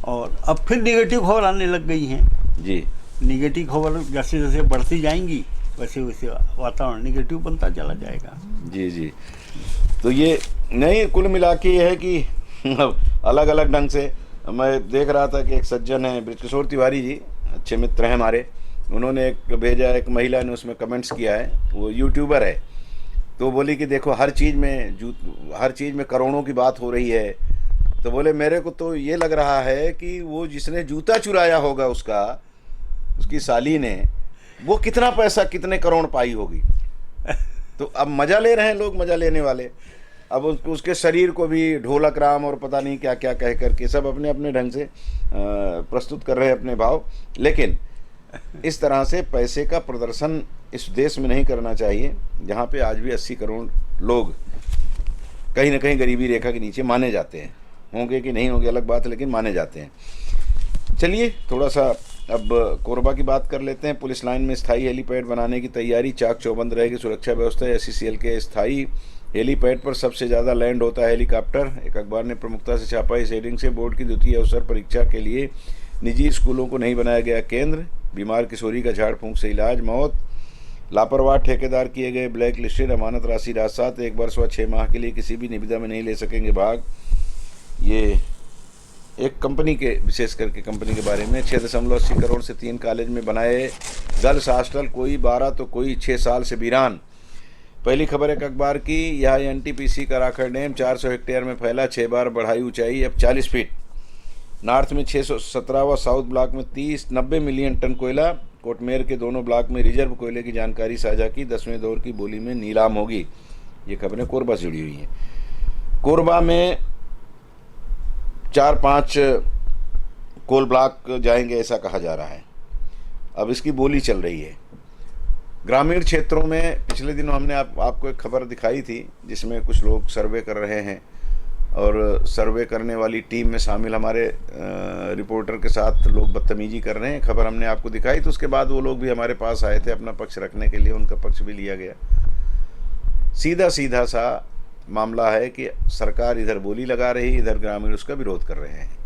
और अब फिर नेगेटिव खबर आने लग गई हैं। जी नेगेटिव खबर जैसे जैसे बढ़ती जाएंगी वैसे वैसे वातावरण नेगेटिव बनता चला जाएगा। जी जी। तो ये नहीं, कुल मिला के ये है कि अलग अलग ढंग से मैं देख रहा था कि एक सज्जन है बृजकिशोर तिवारी जी, अच्छे मित्र हैं हमारे, उन्होंने एक भेजा, एक महिला ने उसमें कमेंट्स किया है, वो यूट्यूबर है, तो बोली कि देखो हर चीज़ में करोड़ों की बात हो रही है। तो बोले मेरे को तो ये लग रहा है कि वो जिसने जूता चुराया होगा उसकी साली ने, वो कितना पैसा कितने करोड़ पाई होगी। तो अब मज़ा ले रहे हैं लोग, मज़ा लेने वाले, अब उसके शरीर को भी ढोलक राम और पता नहीं क्या क्या कह करके सब अपने अपने ढंग से प्रस्तुत कर रहे हैं अपने भाव। लेकिन इस तरह से पैसे का प्रदर्शन इस देश में नहीं करना चाहिए, जहाँ पे आज भी 80 करोड़ लोग कहीं ना कहीं गरीबी रेखा के नीचे माने जाते हैं। होंगे कि नहीं होंगे अलग बात है, लेकिन माने जाते हैं। चलिए थोड़ा सा अब कोरबा की बात कर लेते हैं। पुलिस लाइन में स्थायी हेलीपैड बनाने की तैयारी, चाक चौबंद रहेगी सुरक्षा व्यवस्था। SCCL के स्थायी हेलीपैड पर सबसे ज़्यादा लैंड होता है हेलीकॉप्टर। एक अखबार ने प्रमुखता से छापा। इस हेडिंग से बोर्ड की द्वितीय अवसर परीक्षा के लिए निजी स्कूलों को नहीं बनाया गया केंद्र। बीमार किशोरी का झाड़ फूंक से इलाज, मौत। लापरवाह ठेकेदार किए गए ब्लैक लिस्टेड, अमानत राशि राजसात, 1 वर्ष व 6 माह के लिए किसी भी निविदा में नहीं ले सकेंगे भाग। ये एक कंपनी के, विशेष करके कंपनी के बारे में। 6.80 करोड़ से 3 कॉलेज में बनाए गर्ल्स हॉस्टल, कोई 12 तो कोई 6 साल से वीरान। पहली खबर एक अखबार की। यह NTPC का राखड़ डैम 400 हेक्टेयर में फैला, 6 बार बढ़ाई ऊंचाई, अब 40 फीट। नॉर्थ में 617 व साउथ ब्लॉक में 90 मिलियन टन कोयला। कोटमेर के दोनों ब्लॉक में रिजर्व कोयले की जानकारी साझा की। 10वें दौर की बोली में नीलाम होगी। ये खबरें कोरबा से जुड़ी हुई हैं। कोरबा में 4-5 कोल ब्लॉक जाएंगे ऐसा कहा जा रहा है, अब इसकी बोली चल रही है। ग्रामीण क्षेत्रों में पिछले दिनों हमने आपको एक खबर दिखाई थी जिसमें कुछ लोग सर्वे कर रहे हैं, और सर्वे करने वाली टीम में शामिल हमारे रिपोर्टर के साथ लोग बदतमीजी कर रहे हैं। खबर हमने आपको दिखाई, तो उसके बाद वो लोग भी हमारे पास आए थे अपना पक्ष रखने के लिए, उनका पक्ष भी लिया गया। सीधा सा मामला है कि सरकार इधर बोली लगा रही, इधर ग्रामीण उसका विरोध कर रहे हैं।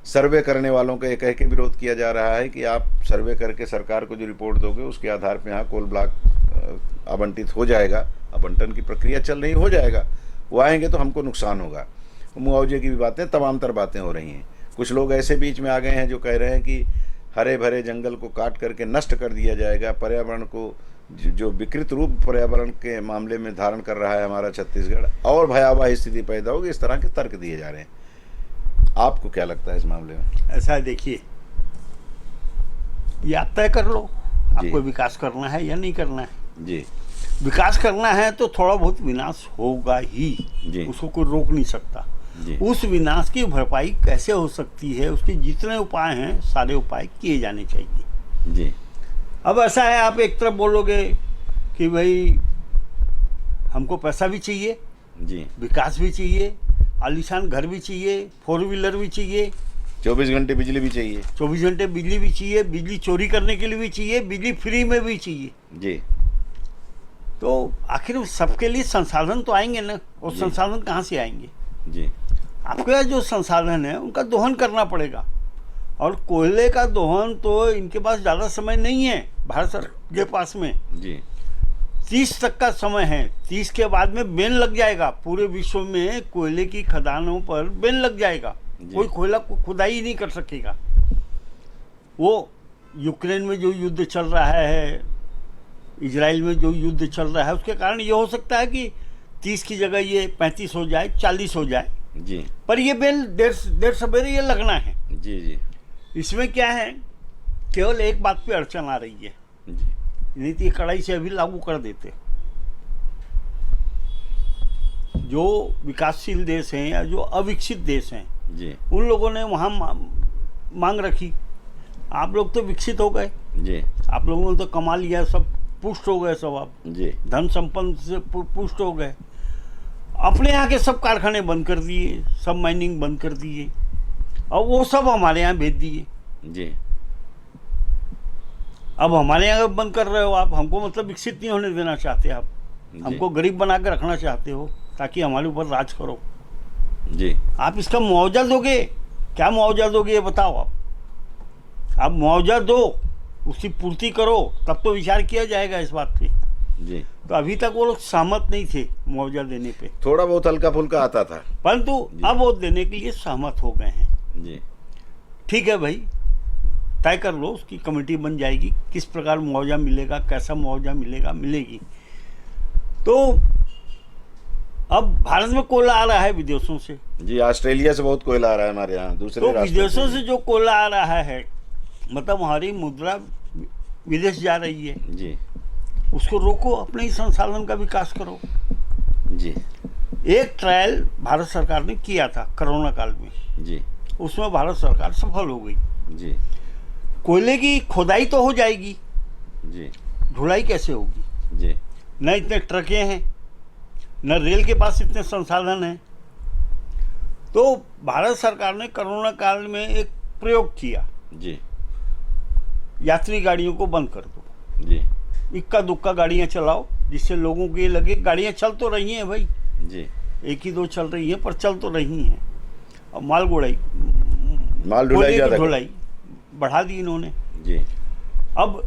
सर्वे करने वालों का ये कह के विरोध किया जा रहा है कि आप सर्वे करके सरकार को जो रिपोर्ट दोगे उसके आधार पर यहाँ कोल ब्लॉक आवंटित हो जाएगा, आवंटन की प्रक्रिया चल रही, हो जाएगा, वो आएंगे तो हमको नुकसान होगा। मुआवजे की भी बातें, तमाम तर बातें हो रही हैं। कुछ लोग ऐसे बीच में आ गए हैं जो कह रहे हैं कि हरे भरे जंगल को काट करके नष्ट कर दिया जाएगा, पर्यावरण को जो विकृत रूप पर्यावरण के मामले में धारण कर रहा है हमारा छत्तीसगढ़, और भयावह स्थिति पैदा होगी। इस तरह के तर्क दिए जा रहे हैं। आपको क्या लगता है इस मामले में? ऐसा देखिए, ये आप तय कर लो आपको विकास करना है या नहीं करना है। जी, विकास करना है तो थोड़ा बहुत विनाश होगा ही, उसको कोई रोक नहीं सकता। उस विनाश की भरपाई कैसे हो सकती है, उसके जितने उपाय हैं सारे उपाय किए जाने चाहिए। जी। अब ऐसा है, आप एक तरफ बोलोगे कि भाई हमको पैसा भी चाहिए, जी, विकास भी चाहिए, आलीशान घर भी चाहिए, 4 व्हीलर भी चाहिए, 24 घंटे बिजली भी चाहिए, 24 घंटे बिजली भी चाहिए, बिजली चोरी करने के लिए भी चाहिए, बिजली फ्री में भी चाहिए। जी। तो आखिर सबके लिए संसाधन तो आएंगे ना, और संसाधन कहाँ से आएंगे? जी। आपके पास जो संसाधन है उनका दोहन करना पड़ेगा, और कोयले का दोहन तो इनके पास ज़्यादा समय नहीं है भारत सरकार के पास में। जी। 30 तक का समय है, 30 के बाद में बैन लग जाएगा। पूरे विश्व में कोयले की खदानों पर बैन लग जाएगा, कोई कोयला खुदाई नहीं कर सकेगा। वो यूक्रेन में जो युद्ध चल रहा है, इजराइल में जो युद्ध चल रहा है, उसके कारण ये हो सकता है कि 30 की जगह ये 35 हो जाए, 40 हो जाए। जी। पर ये बैन देर सवेरे ये लगना है। जी। जी। इसमें क्या है, केवल एक बात पे अड़चन आ रही है, नहीं तो ये कड़ाई से अभी लागू कर देते। जो विकासशील देश हैं या जो अविकसित देश हैं, जी, उन लोगों ने वहाँ मांग रखी। आप लोग तो विकसित हो गए, जी, आप लोगों ने तो कमा लिया, सब पुष्ट हो गए, सब आप जी, धन संपन्न से पुष्ट हो गए। अपने यहाँ के सब कारखाने बंद कर दिए, सब माइनिंग बंद कर दिए, और वो सब हमारे यहाँ भेज दिए। जी। अब हमारे यहाँ बंद कर रहे हो आप, हमको मतलब विकसित नहीं होने देना चाहते आप, हमको गरीब बना के रखना चाहते हो ताकि हमारे ऊपर राज करो। जी। आप इसका मुआवजा दोगे क्या मुआवजा दोगे ये बताओ आप मुआवजा दो, उसकी पूर्ति करो, तब तो विचार किया जाएगा इस बात पे। जी। तो अभी तक वो लोग सहमत नहीं थे मुआवजा देने पे, थोड़ा बहुत हल्का फुल्का आता था, परंतु अब वो देने के लिए सहमत हो गए हैं। जी। ठीक है भाई, तय कर लो, उसकी कमेटी बन जाएगी, किस प्रकार मुआवजा मिलेगा, कैसा मुआवजा मिलेगा, मिलेगी। तो अब भारत में कोयला आ रहा है विदेशों से। जी, ऑस्ट्रेलिया से बहुत कोयला आ रहा है हमारे यहाँ, दूसरे तो राष्ट्रों विदेशों भी। से जो कोयला आ रहा है, मतलब हमारी मुद्रा विदेश जा रही है, जी। उसको रोको, अपने ही संसाधन का विकास करो। जी। एक ट्रायल भारत सरकार ने किया था कोरोना काल में, जी। उसमें भारत सरकार सफल हो गई। जी। कोयले की खुदाई तो हो जाएगी, जी। ढुलाई कैसे होगी? जी। न इतने ट्रकें हैं, न रेल के पास इतने संसाधन हैं। तो भारत सरकार ने कोरोना काल में एक प्रयोग किया, जी। यात्री गाड़ियों को बंद कर दो, जी। इक्का दुक्का गाड़ियां चलाओ, जिससे लोगों को ये लगे गाड़ियां चल तो रही हैं भाई, जी। एक ही दो चल रही हैं पर चल तो रही हैं। और माल ढुलाई ढुलाई ज्यादा ढुलाई बढ़ा दी इन्होंने। जी। अब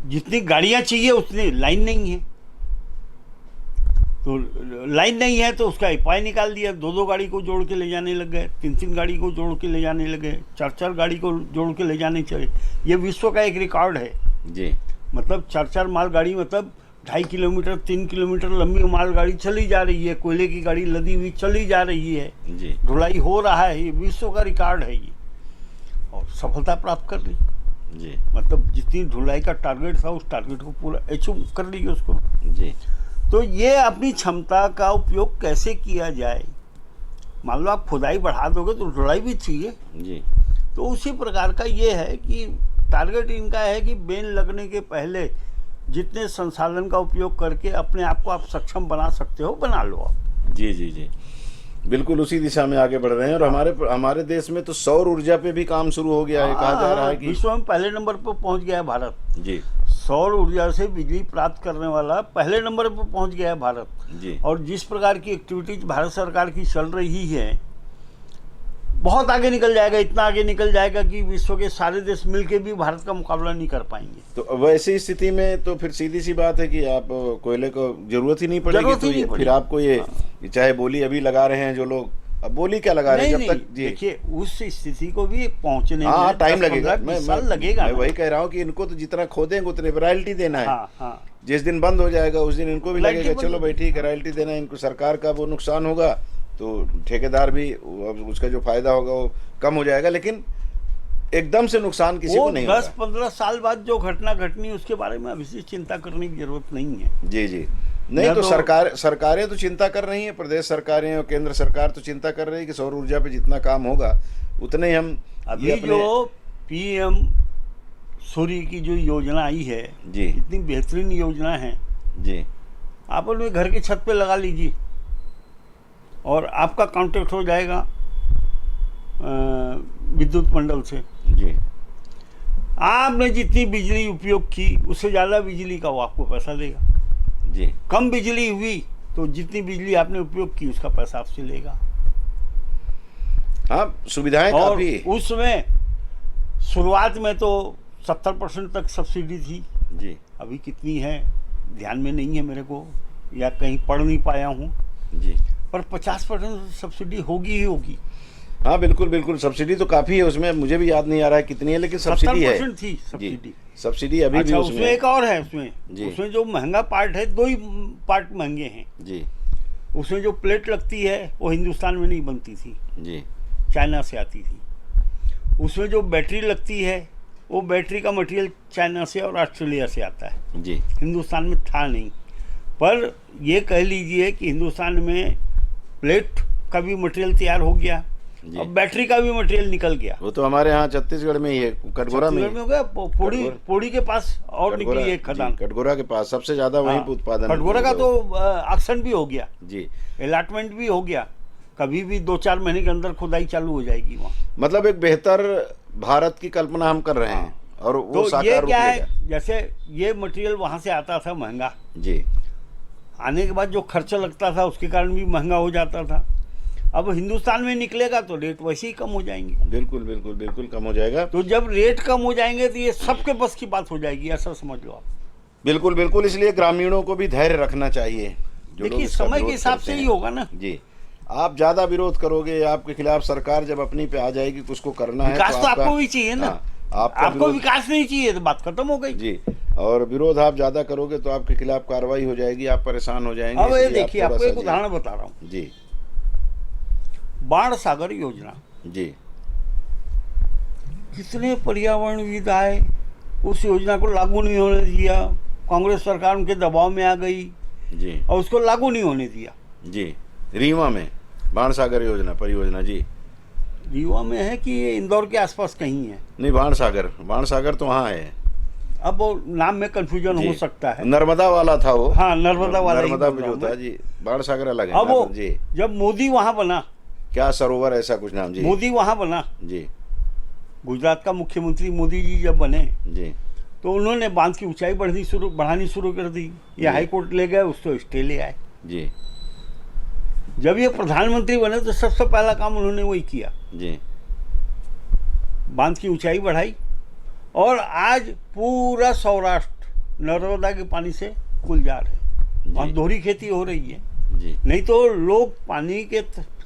जितनी गाड़ियां चाहिए उतनी लाइन नहीं है, तो लाइन नहीं है तो उसका उपाय निकाल दिया, दो दो गाड़ी को जोड़ के ले जाने लग गए, तीन तीन गाड़ी को जोड़ के ले जाने लगे, चार चार गाड़ी को जोड़ के ले जाने चले। ये विश्व का एक रिकॉर्ड है। जी। मतलब चार चार मालगाड़ी, मतलब 2.5 किलोमीटर 3 किलोमीटर लंबी मालगाड़ी चली जा रही है, कोयले की गाड़ी लदी हुई चली जा रही है, जी। ढुलाई हो रहा है। ये विश्व का रिकॉर्ड है ये, और सफलता प्राप्त कर ली। जी। मतलब जितनी ढुलाई का टारगेट था उस टारगेट को पूरा अचीव कर ली उसको। जी। तो ये अपनी क्षमता का उपयोग कैसे किया जाए, मान लो आप खुदाई बढ़ा दोगे तो ढुलाई भी चाहिए। जी। तो उसी प्रकार का ये है कि टारगेट इनका है कि बेल लगने के पहले जितने संसाधन का उपयोग करके अपने आप को आप सक्षम बना सकते हो बना लो आप। जी। जी। जी, बिल्कुल उसी दिशा में आगे बढ़ रहे हैं। और हमारे देश में तो सौर ऊर्जा पे भी काम शुरू हो गया है, कहा जा रहा है कि विश्व में पहले नंबर पर पहुंच गया है भारत। जी। सौर ऊर्जा से बिजली प्राप्त करने वाला पहले नंबर पर पहुंच गया है भारत। जी। और जिस प्रकार की एक्टिविटीज भारत सरकार की चल रही है, बहुत आगे निकल जाएगा, इतना आगे निकल जाएगा कि विश्व के सारे देश मिलके भी भारत का मुकाबला नहीं कर पाएंगे। तो वैसी स्थिति में तो फिर सीधी सी बात है कि आप कोयले को जरूरत ही नहीं पड़ेगी, तो फिर आपको ये चाहे बोली अभी लगा रहे हैं जो लोग, अब बोली क्या लगा रहे हैं जब तक। जी। देखिए उस स्थिति को भी पहुंचने में टाइम लगेगा, 10-15 साल लगेगा। मैं वही कह रहा हूँ कि इनको तो जितना खोदेंगे उतने रॉयल्टी देना है। हाँ। जिस दिन बंद हो जाएगा उस दिन इनको भी लगेगा रॉयल्टी चलो भाई ठीक है, रॉयल्टी देना है इनको, सरकार का वो नुकसान होगा तो ठेकेदार भी उसका जो फायदा होगा वो कम हो जाएगा, लेकिन एकदम से नुकसान किसी को नहीं होगा। 10-15 साल बाद जो घटना घटनी उसके बारे में अभी से चिंता करने की जरूरत नहीं है। जी। जी। नहीं तो सरकारें तो चिंता कर रही हैं, प्रदेश सरकारें और केंद्र सरकार तो चिंता कर रही है कि सौर ऊर्जा पे जितना काम होगा उतने ही हम अभी जो पीएम सूर्य की जो योजना आई है, जी, इतनी बेहतरीन योजना है जी, आप अपने घर की छत पे लगा लीजिए और आपका कांटेक्ट हो जाएगा विद्युत मंडल से। जी। आपने जितनी बिजली उपयोग की उससे ज़्यादा बिजली का वो आपको पैसा देगा। जी। कम बिजली हुई तो जितनी बिजली आपने उपयोग की उसका पैसा आपसे लेगा। हाँ, सुविधाएं और काफी। उसमें शुरुआत में तो 70% तक सब्सिडी थी। जी। अभी कितनी है ध्यान में नहीं है मेरे को, या कहीं पढ़ नहीं पाया हूँ, जी, पर 50% सब्सिडी होगी ही होगी। हाँ बिल्कुल बिल्कुल, सब्सिडी तो काफी है उसमें, मुझे भी याद नहीं आ रहा है कितनी है, लेकिन सब्सिडी है। 70% थी सब्सिडी। सब्सिडी अभी अच्छा, भी उसमें एक और है, जी। उसमें जो महंगा पार्ट है, दो ही पार्ट महंगे हैं। जी। उसमें जो प्लेट लगती है वो हिंदुस्तान में नहीं बनती थी, जी। चाइना से आती थी। उसमें जो बैटरी लगती है वो बैटरी का मटेरियल चाइना से और ऑस्ट्रेलिया से आता है। जी। हिंदुस्तान में था नहीं। पर ये कह लीजिए कि हिंदुस्तान में प्लेट का भी मटेरियल तैयार हो गया और बैटरी का भी मटेरियल निकल गया। वो तो हमारे यहाँ छत्तीसगढ़ में ही है, कटघोरा में हो गया। पोड़ी के पास और निकली एक खदान, कटघोरा के पास सबसे ज्यादा वहीं पे उत्पादन। कटघोरा का तो ऑक्शन भी हो गया जी, अलॉटमेंट भी हो गया, कभी भी 2-4 महीने के अंदर खुदाई चालू हो जाएगी वहाँ। मतलब एक बेहतर भारत की कल्पना हम कर रहे हैं। और वो तो साकार ये रूप क्या लेगा। है, जैसे ये मटेरियल वहाँ से आता था महंगा, जी, आने के बाद जो खर्चा लगता था उसके कारण भी महंगा हो जाता था। अब हिंदुस्तान में निकलेगा तो रेट वैसे ही कम हो जाएंगे। बिल्कुल बिल्कुल बिल्कुल कम हो जाएगा। तो जब रेट कम हो जाएंगे तो ये सबके बस की बात हो जाएगी, ऐसा समझ लो आप। बिल्कुल बिल्कुल, इसलिए ग्रामीणों को भी धैर्य रखना चाहिए। जो लोग देखिए इसका समय के विरोध हिसाब करते से ही हैं। होगा ना। जी, आप ज्यादा विरोध करोगे, आपके खिलाफ सरकार जब अपनी पे आ जाएगी तो उसको करना है। विकास तो आपको भी चाहिए ना। हाँ, आपका आपको विरोध- विकास नहीं चाहिए तो बात खत्म हो गई। जी, और विरोध आप ज्यादा करोगे तो आपके खिलाफ कार्रवाई हो जाएगी, आप परेशान हो जाएंगे। अब ये इसलिए आप देखिए थोड़ा आपको सा एक उदाहरण बता रहा हूँ, जी बाण सागर योजना, जी कितने पर्यावरणविद आए, उस योजना को लागू नहीं होने दिया। कांग्रेस सरकार उनके दबाव में आ गई जी और उसको लागू नहीं होने दिया। जी, रीवा में बाणसागर योजना परियोजना। जी, रीवा में है कि ये इंदौर के आसपास कहीं है, नहीं, बाणसागर तो वहाँ है। अब वो नाम में कंफ्यूजन हो सकता है। नर्मदा वाला था वो। हाँ, नर्मदा वाला ही नर्मदा बोल में रहा जो हूँ था मैं। जी, बाणसागर अलग है। अब वो जी, जब मोदी वहां बना, क्या सरोवर ऐसा कुछ नाम। जी मोदी वहां बना, जी गुजरात का मुख्यमंत्री मोदी जी जब बने जी तो उन्होंने बांध की ऊंचाई बढ़ानी शुरू कर दी। ये जी। हाई कोर्ट ले गए, उसको स्टे ले आए। जी जब ये प्रधानमंत्री बने तो सबसे पहला काम उन्होंने वही किया, जी बांध की ऊंचाई बढ़ाई। और आज पूरा सौराष्ट्र नर्मदा के पानी से गुलजार है। वहाँ जी। दोहरी खेती हो रही है। जी नहीं तो लोग पानी के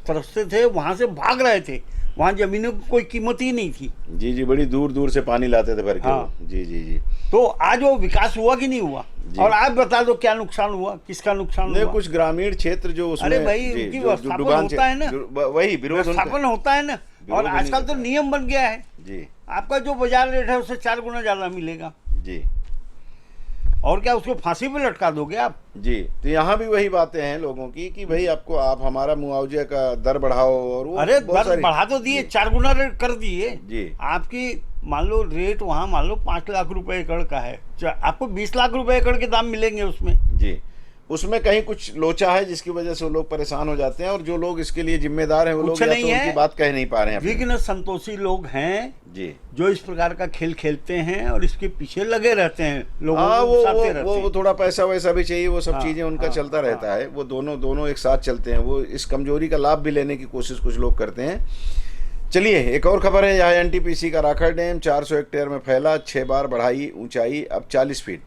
तरसते थे, वहाँ से भाग रहे थे। वहाँ जमीनों की कोई कीमत ही नहीं थी। जी जी, बड़ी दूर दूर से पानी लाते थे भर के। हाँ। वो। जी जी जी। तो आज वो विकास हुआ कि नहीं हुआ? जी। और आप बता दो क्या नुकसान हुआ, किसका नुकसान नहीं, हुआ? कुछ ग्रामीण क्षेत्र जो उसमें। अरे भाई, जी, उनकी जो व्यवस्थापन डुबान होता है ना। वही विरोध उनका- स्थापन होता है ना। विरोध और नहीं आजकल तो होता है। नियम बन गया है, जी आपका जो बाजार रेट है उससे 4 गुना ज्यादा मिलेगा। जी और क्या उसको फांसी पे लटका दोगे आप? जी। तो यहाँ भी वही बातें हैं लोगों की कि भाई आपको आप हमारा मुआवजे का दर बढ़ाओ, और वो अरे बहुत दर सारी- बढ़ा तो दिए, 4 गुना रेट कर दिए। जी आपकी मान लो रेट वहाँ मान लो 5 लाख रुपए एकड़ का है, आपको 20 लाख रुपए एकड़ के दाम मिलेंगे उसमें। जी, उसमें कहीं कुछ लोचा है जिसकी वजह से वो लोग परेशान हो जाते हैं, और जो लोग इसके लिए जिम्मेदार हैं वो कुछ लोग या नहीं तो है। उनकी बात कह नहीं पा रहे हैं अपनी। विघ्न संतोषी लोग हैं जी जो इस प्रकार का खेल खेलते हैं और इसके पीछे लगे रहते हैं, लोगों हाँ, को वो उकसाते रहते वो हैं। थोड़ा पैसा वैसा भी चाहिए, वो सब हाँ, चीजें उनका हाँ, चलता हाँ। रहता है। वो दोनों एक साथ चलते हैं। वो इस कमजोरी का लाभ भी लेने की कोशिश कुछ लोग करते हैं। चलिए, एक और खबर है। यहाँ एनटीपीसी का राखड़ डैम 400 हेक्टेयर में फैला, 6 बार बढ़ाई ऊंचाई, अब 40 फीट।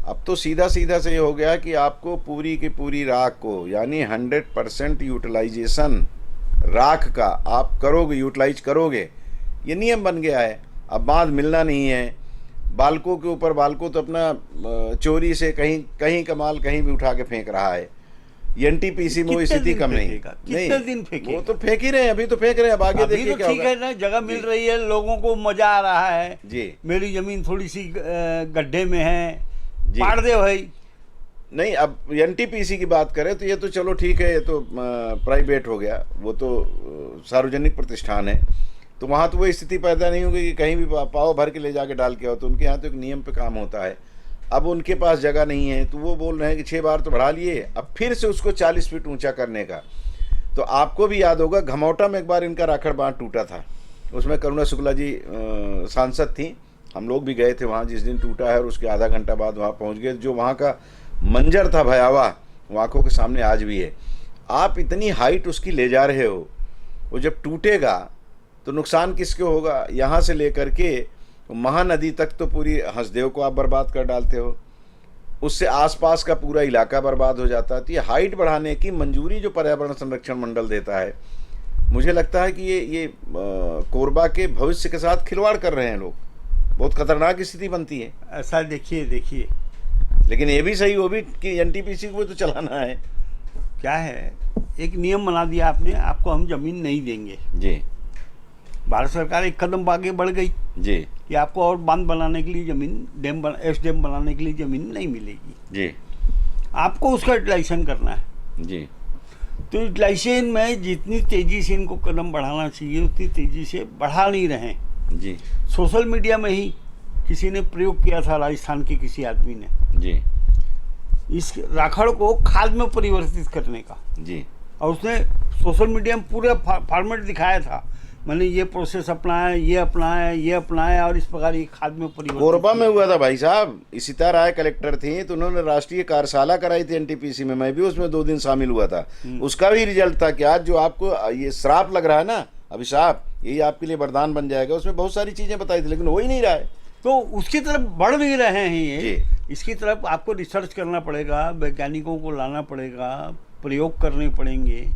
अब तो सीधा सीधा से ये हो गया कि आपको पूरी की पूरी राख को, यानी 100% यूटिलाइजेशन राख का आप करोगे, यूटिलाइज करोगे, ये नियम बन गया है। अब बांध मिलना नहीं है। बालकों के ऊपर बालकों तो अपना चोरी से कहीं का माल कहीं भी उठा के फेंक रहा है। एनटीपीसी में वो कितने स्थिति दिन कम नहीं। फेंकेगा? कितने दिन फेंकेगा? वो तो फेंक ही रहे हैं, अभी तो फेंक रहे हैं। अब आगे अभी देखिए तो क्या ठीक होगा। है ना, जगह मिल जी। रही है, लोगों को मजा आ रहा है। जी मेरी जमीन थोड़ी सी गड्ढे में है, जी। पाड़ दे भाई। नहीं, अब एनटीपीसी की बात करें तो ये तो चलो ठीक है, ये तो प्राइवेट हो गया, वो तो सार्वजनिक प्रतिष्ठान है, तो वहाँ तो वो स्थिति पैदा नहीं होगी कि कहीं भी पाव भर के ले जाके डाल के आओ। तो उनके यहाँ तो एक नियम पे काम होता है। अब उनके पास जगह नहीं है तो वो बोल रहे हैं कि 6 बार तो बढ़ा लिए, अब फिर से उसको 40 फीट ऊंचा करने का। तो आपको भी याद होगा, घमौटा में एक बार इनका राखड़ बांध टूटा था, उसमें करुणा शुक्ला जी सांसद थी। हम लोग भी गए थे वहाँ जिस दिन टूटा है, और उसके आधा घंटा बाद वहाँ पहुँच गए। जो वहाँ का मंजर था भयावह, वो आँखों के सामने आज भी है। आप इतनी हाइट उसकी ले जा रहे हो, वो जब टूटेगा तो नुकसान किसके होगा? यहाँ से लेकर के महानदी तक तो पूरी हंसदेव को आप बर्बाद कर डालते हो, उससे आसपास का पूरा इलाका बर्बाद हो जाता है। तो ये हाइट बढ़ाने की मंजूरी जो पर्यावरण संरक्षण मंडल देता है, मुझे लगता है कि ये कोरबा के भविष्य के साथ खिलवाड़ कर रहे हैं लोग। बहुत खतरनाक स्थिति बनती है। ऐसा देखिए लेकिन ये भी सही हो भी कि एनटीपीसी को तो चलाना है। क्या है, एक नियम बना दिया आपने, आपको हम जमीन नहीं देंगे। जी भारत सरकार एक कदम आगे बढ़ गई जी कि आपको और बांध बनाने के लिए जमीन, एस डैम बनाने के लिए जमीन नहीं मिलेगी। जी आपको उसका यूटिलाइजेशन करना है। जी तो यूटिलाइजेशन में जितनी तेजी से इनको कदम बढ़ाना चाहिए उतनी तेजी से बढ़ा नहीं रहे। जी सोशल मीडिया में ही किसी ने प्रयोग किया था, राजस्थान के किसी आदमी ने, जी इस राखड़ को खाद में परिवर्तित करने का। जी और उसने सोशल मीडिया में पूरा फॉर्मेट दिखाया था मैंने ये प्रोसेस अपनाया, ये अपनाया, ये अपनाया, और इस प्रकार ये खाद में परिवर्तन कोरबा में किया। हुआ था भाई साहब, इशिता राय कलेक्टर थी, तो उन्होंने राष्ट्रीय कार्यशाला कराई थी एनटीपीसी में, मैं भी उसमें 2 दिन शामिल हुआ था। उसका भी रिजल्ट था कि आज जो आपको ये श्राप लग रहा है ना, अभिशाप, यही आपके लिए वरदान बन जाएगा, उसमें बहुत सारी चीजें बताई थी, लेकिन हो ही नहीं रहा है। तो उसकी तरफ बढ़ नहीं रहे हैं ये। जी। इसकी तरफ आपको रिसर्च करना पड़ेगा, वैज्ञानिकों को लाना पड़ेगा, प्रयोग करने पड़ेंगे,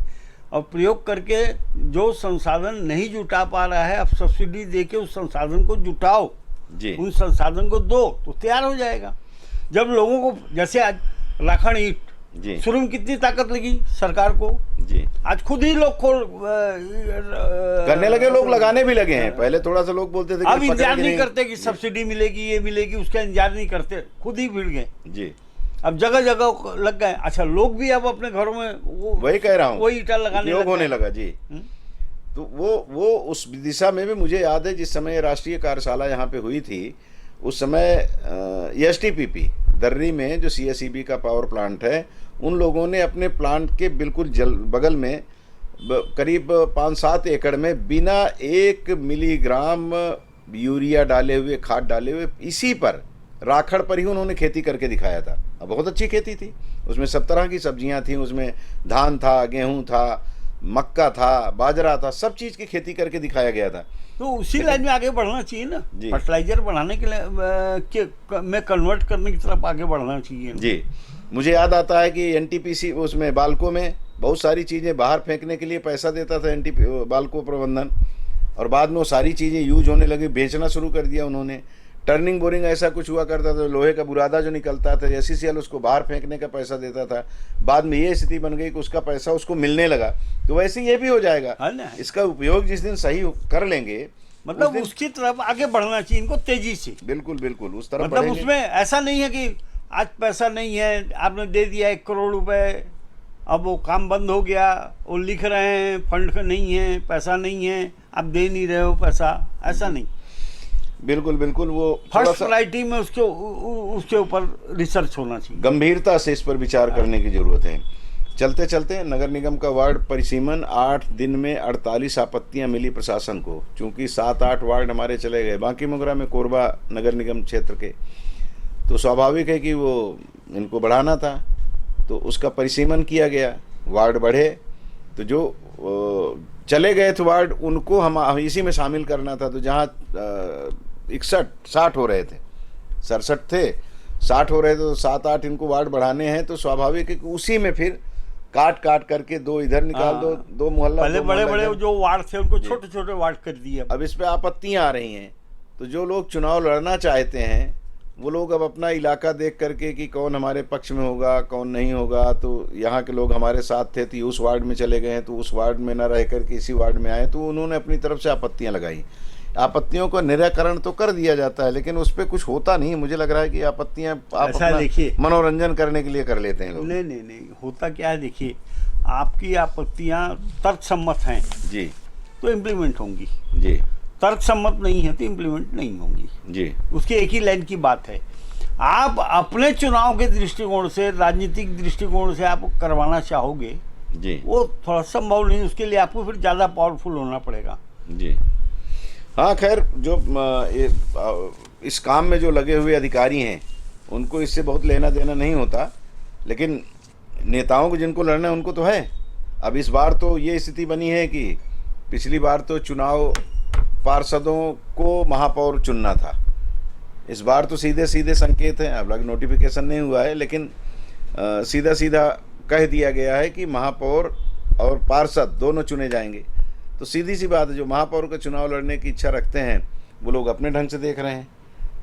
और प्रयोग करके जो संसाधन नहीं जुटा पा रहा है, अब सब्सिडी दे के उस संसाधन को जुटाओ, जी उन संसाधन को दो, तो तैयार हो जाएगा। जब लोगों को, जैसे आज राखड़ ईंट, जी शुरू में कितनी ताकत लगी सरकार को, जी, आज खुद ही लोग खोल करने लगे, लोग लगाने भी लगे हैं। पहले थोड़ा सा लोग बोलते थे कि अब पकड़ इंतजार के नहीं करते कि सब्सिडी मिलेगी, ये मिलेगी, उसका इंतजार नहीं करते, खुद ही भिड़ गए। जी, अब जगह जगह लग गए। अच्छा, लोग भी अब अपने घरों में वही कह रहा हूँ, वही ईटा लगाने उपयोग लग होने गए। लगा जी। तो वो उस दिशा में भी मुझे याद है, जिस समय राष्ट्रीय कार्यशाला यहाँ पे हुई थी, उस समय एसटीपीपी दर्री में जो सीएसईबी का पावर प्लांट है, उन लोगों ने अपने प्लांट के बिल्कुल बगल में करीब 5-7 एकड़ में बिना 1 मिलीग्राम यूरिया डाले हुए, खाद डाले हुए, इसी पर राखड़ पर ही उन्होंने खेती करके दिखाया था। अब बहुत अच्छी खेती थी, उसमें सब तरह की सब्जियां थी, उसमें धान था, गेहूं था, मक्का था, बाजरा था, सब चीज़ की खेती करके दिखाया गया था। तो उसी लाइन में आगे बढ़ना चाहिए ना, जी। फर्टिलाइजर बनाने के लिए में कन्वर्ट करने की तरफ आगे बढ़ना चाहिए। जी, मुझे याद आता है कि एनटीपीसी उसमें बाल्को में बहुत सारी चीज़ें बाहर फेंकने के लिए पैसा देता था बाल्को प्रबंधन, और बाद में वो सारी चीज़ें यूज होने लगी, बेचना शुरू कर दिया उन्होंने। टर्निंग बोरिंग ऐसा कुछ हुआ करता था, लोहे का बुरादा जो निकलता था, एससीसीएल उसको बाहर फेंकने का पैसा देता था। बाद में ये स्थिति बन गई कि उसका पैसा उसको मिलने लगा। तो वैसे ये भी हो जाएगा, है ना? इसका उपयोग जिस दिन सही कर लेंगे, मतलब उस दिन उसकी तरफ आगे बढ़ना चाहिए इनको तेजी से। बिल्कुल बिल्कुल उस तरफ मतलब बढ़ेंगे। उसमें ऐसा नहीं है कि आज पैसा नहीं है, आपने दे दिया 1 करोड़ रुपए, अब वो काम बंद हो गया, वो लिख रहे हैं फंड नहीं है, पैसा नहीं है, आप दे नहीं रहे हो पैसा, ऐसा नहीं। बिल्कुल बिल्कुल, वो थोड़ा फर्स्ट सा प्रायोरिटी में उसके ऊपर रिसर्च होना चाहिए, गंभीरता से इस पर विचार करने की जरूरत है। चलते चलते नगर निगम का वार्ड परिसीमन, 8 दिन में 48 आपत्तियां मिली प्रशासन को। चूंकि 7-8 वार्ड हमारे चले गए, बाकी मुगरा में कोरबा नगर निगम क्षेत्र के, तो स्वाभाविक है कि वो इनको बढ़ाना था, तो उसका परिसीमन किया गया, वार्ड बढ़े। तो जो चले गए थे वार्ड, उनको हम इसी में शामिल करना था। तो जहाँ 61-60 हो रहे थे, 67 थे, 60 हो रहे थे, तो 7-8 इनको वार्ड बढ़ाने हैं। तो स्वाभाविक है कि उसी में फिर काट करके 2 इधर निकाल दो, 2 मोहल्ला, पहले 2 बड़े मोहल्ला बड़े इधर। जो वार्ड थे उनको छोटे छोटे वार्ड कर दिए। अब इस पे आपत्तियां आ रही हैं, तो जो लोग चुनाव लड़ना चाहते हैं वो लोग अब अपना इलाका देख करके कि कौन हमारे पक्ष में होगा, कौन नहीं होगा, तो यहाँ के लोग हमारे साथ थे तो उस वार्ड में चले गए हैं, तो उस वार्ड में न रह करके इसी वार्ड में आए, तो उन्होंने अपनी तरफ से आपत्तियां लगाई। आपत्तियों का निराकरण तो कर दिया जाता है, लेकिन उस पर कुछ होता नहीं। मुझे लग रहा है कि आपत्तियां आप ऐसा अपना देखिए, मनोरंजन करने के लिए कर लेते हैं लोग। नहीं, होता क्या है, देखिए, आपकी आपत्तियां तर्कसम्मत हैं जी तो इम्प्लीमेंट होंगी, जी तर्कसम्मत नहीं है तो इम्प्लीमेंट नहीं होंगी। जी उसकी एक ही लाइन की बात है। आप अपने चुनाव के दृष्टिकोण से, राजनीतिक दृष्टिकोण से आप करवाना चाहोगे, जी वो थोड़ा संभव नहीं। उसके लिए आपको फिर ज़्यादा पावरफुल होना पड़ेगा। जी। हाँ, खैर, जो इस काम में जो लगे हुए अधिकारी हैं उनको इससे बहुत लेना देना नहीं होता, लेकिन नेताओं को जिनको लड़ना है उनको तो है। अब इस बार तो ये स्थिति बनी है कि पिछली बार तो चुनाव पार्षदों को महापौर चुनना था, इस बार तो सीधे सीधे संकेत हैं, अब लग नोटिफिकेशन नहीं हुआ है, लेकिन सीधा सीधा कह दिया गया है कि महापौर और पार्षद दोनों चुने जाएंगे। तो सीधी सी बात है, जो महापौर का चुनाव लड़ने की इच्छा रखते हैं वो लोग अपने ढंग से देख रहे हैं,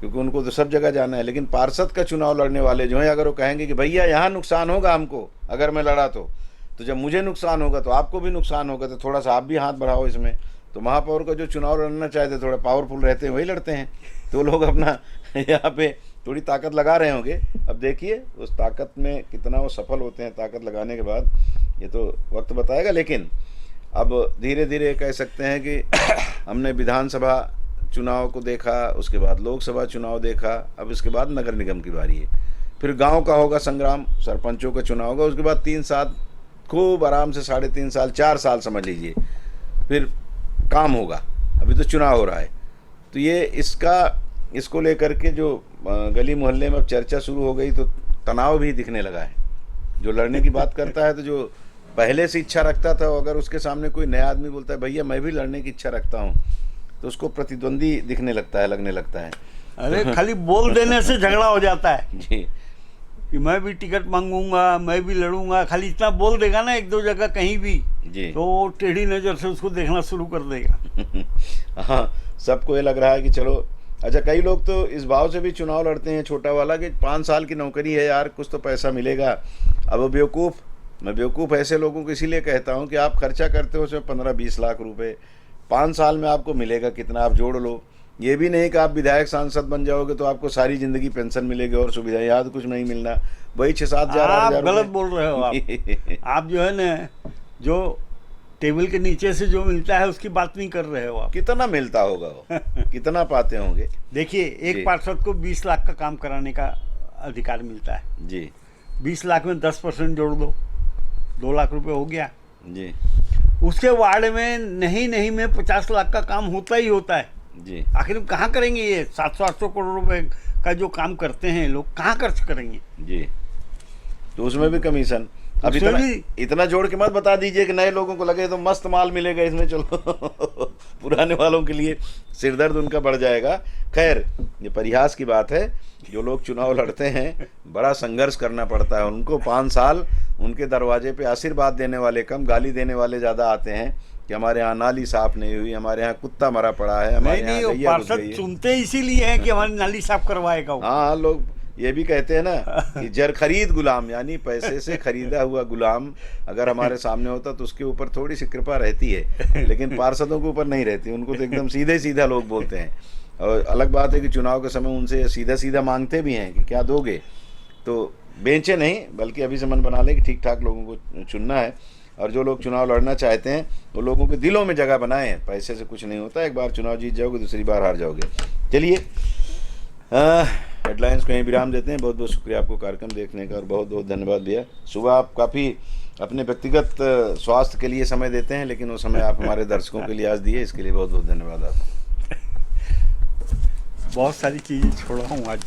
क्योंकि उनको तो सब जगह जाना है। लेकिन पार्षद का चुनाव लड़ने वाले जो हैं, अगर वो कहेंगे कि भैया यहाँ नुकसान होगा हमको अगर मैं लड़ा तो जब मुझे नुकसान होगा तो आपको भी नुकसान होगा, तो थोड़ा सा आप भी हाथ बढ़ाओ इसमें। तो महापौर का जो चुनाव लड़ना चाहते, थोड़ा पावरफुल रहते हैं, वही लड़ते हैं। तो लोग अपना यहाँ पे थोड़ी ताकत लगा रहे होंगे। अब देखिए उस ताकत में कितना वो सफल होते हैं ताकत लगाने के बाद, ये तो वक्त बताएगा। लेकिन अब धीरे धीरे कह सकते हैं कि हमने विधानसभा चुनाव को देखा, उसके बाद लोकसभा चुनाव देखा, अब इसके बाद नगर निगम की बारी है। फिर गांव का होगा संग्राम, सरपंचों का चुनाव होगा, उसके बाद 3 साल खूब आराम से, 3.5 साल 4 साल समझ लीजिए, फिर काम होगा, अभी तो चुनाव हो रहा है। तो ये इसको लेकर के जो गली मोहल्ले में अब चर्चा शुरू हो गई, तो तनाव भी दिखने लगा है। जो लड़ने की बात करता है, तो जो पहले से इच्छा रखता था, अगर उसके सामने कोई नया आदमी बोलता है भैया मैं भी लड़ने की इच्छा रखता हूँ, तो उसको प्रतिद्वंदी दिखने लगता है, लगने लगता है। अरे खाली बोल देने से झगड़ा हो जाता है जी कि मैं भी टिकट मांगूंगा, मैं भी लड़ूंगा। खाली इतना बोल देगा ना एक दो जगह कहीं भी, जी तो वो टेढ़ी नज़र से उसको देखना शुरू कर देगा। हाँ, सबको ये लग रहा है कि चलो, अच्छा कई लोग तो इस भाव से भी चुनाव लड़ते हैं छोटा वाला कि 5 साल की नौकरी है यार, कुछ तो पैसा मिलेगा। अब मैं बेवकूफ़ ऐसे लोगों को इसीलिए कहता हूँ कि आप खर्चा करते हो उसमें 15-20 लाख रुपए, 5 साल में आपको मिलेगा कितना, आप जोड़ लो। ये भी नहीं कि आप विधायक सांसद बन जाओगे तो आपको सारी ज़िंदगी पेंशन मिलेगी और सुविधा याद कुछ नहीं मिलना, वही 6-7 हज़ार। आप गलत बोल रहे हो। आप जो है ना, जो टेबल के नीचे से जो मिलता है उसकी बात नहीं कर रहे हो आप। कितना मिलता होगा वो कितना पाते होंगे? देखिए, एक जी। पार्षद को 20 लाख का काम कराने का अधिकार मिलता है। जी 20 लाख में 10% जोड़ दो, 2 लाख रुपए हो गया। जी उसके वार्ड में नहीं में 50 लाख का काम होता ही होता है। जी आखिर हम कहाँ करेंगे ये 700-800 करोड़ रुपए का जो काम करते हैं लोग, कहाँ खर्च करेंगे? जी। तो उसमें भी कमीशन। अब उसमें इतना जोड़ के मत बता दीजिए कि नए लोगों को लगे तो मस्त माल मिलेगा इसमें, चलो पुराने वालों के लिए सिरदर्द उनका बढ़ जाएगा। खैर, ये परिहास की बात है। जो लोग चुनाव लड़ते हैं बड़ा संघर्ष करना पड़ता है उनको। 5 साल उनके दरवाजे पे आशीर्वाद देने वाले कम, गाली देने वाले ज़्यादा आते हैं कि हमारे यहाँ नाली साफ नहीं हुई, हमारे यहाँ कुत्ता मरा पड़ा है, हमारे नहीं, यहाँ वो गैया घुस गई पार्षद है। चुनते इसीलिए हैं कि हमारी नाली साफ करवाएगा वो। हाँ, लोग ये भी कहते हैं ना कि जर खरीद गुलाम, यानी पैसे से खरीदा हुआ गुलाम अगर हमारे सामने होता तो उसके ऊपर थोड़ी सी कृपा रहती है, लेकिन पार्षदों के ऊपर नहीं रहती। उनको तो एकदम सीधे सीधा लोग बोलते हैं। और अलग बात है कि चुनाव के समय उनसे सीधा सीधा मांगते भी हैं कि क्या दोगे, तो बेंचे नहीं, बल्कि अभी से मन बना लें कि ठीक ठाक लोगों को चुनना है। और जो लोग चुनाव लड़ना चाहते हैं वो लोगों के दिलों में जगह बनाएं। पैसे से कुछ नहीं होता, एक बार चुनाव जीत जाओगे दूसरी बार हार जाओगे। चलिए, हेडलाइंस को यहीं विराम देते हैं। बहुत बहुत शुक्रिया आपको कार्यक्रम देखने का, और बहुत बहुत धन्यवाद भैया। सुबह आप काफ़ी अपने व्यक्तिगत स्वास्थ्य के लिए समय देते हैं, लेकिन वो समय आप हमारे दर्शकों के लिए आज दिए, इसके लिए बहुत बहुत धन्यवाद आपको। बहुत सारी चीज़ें छोड़ा हूँ आज।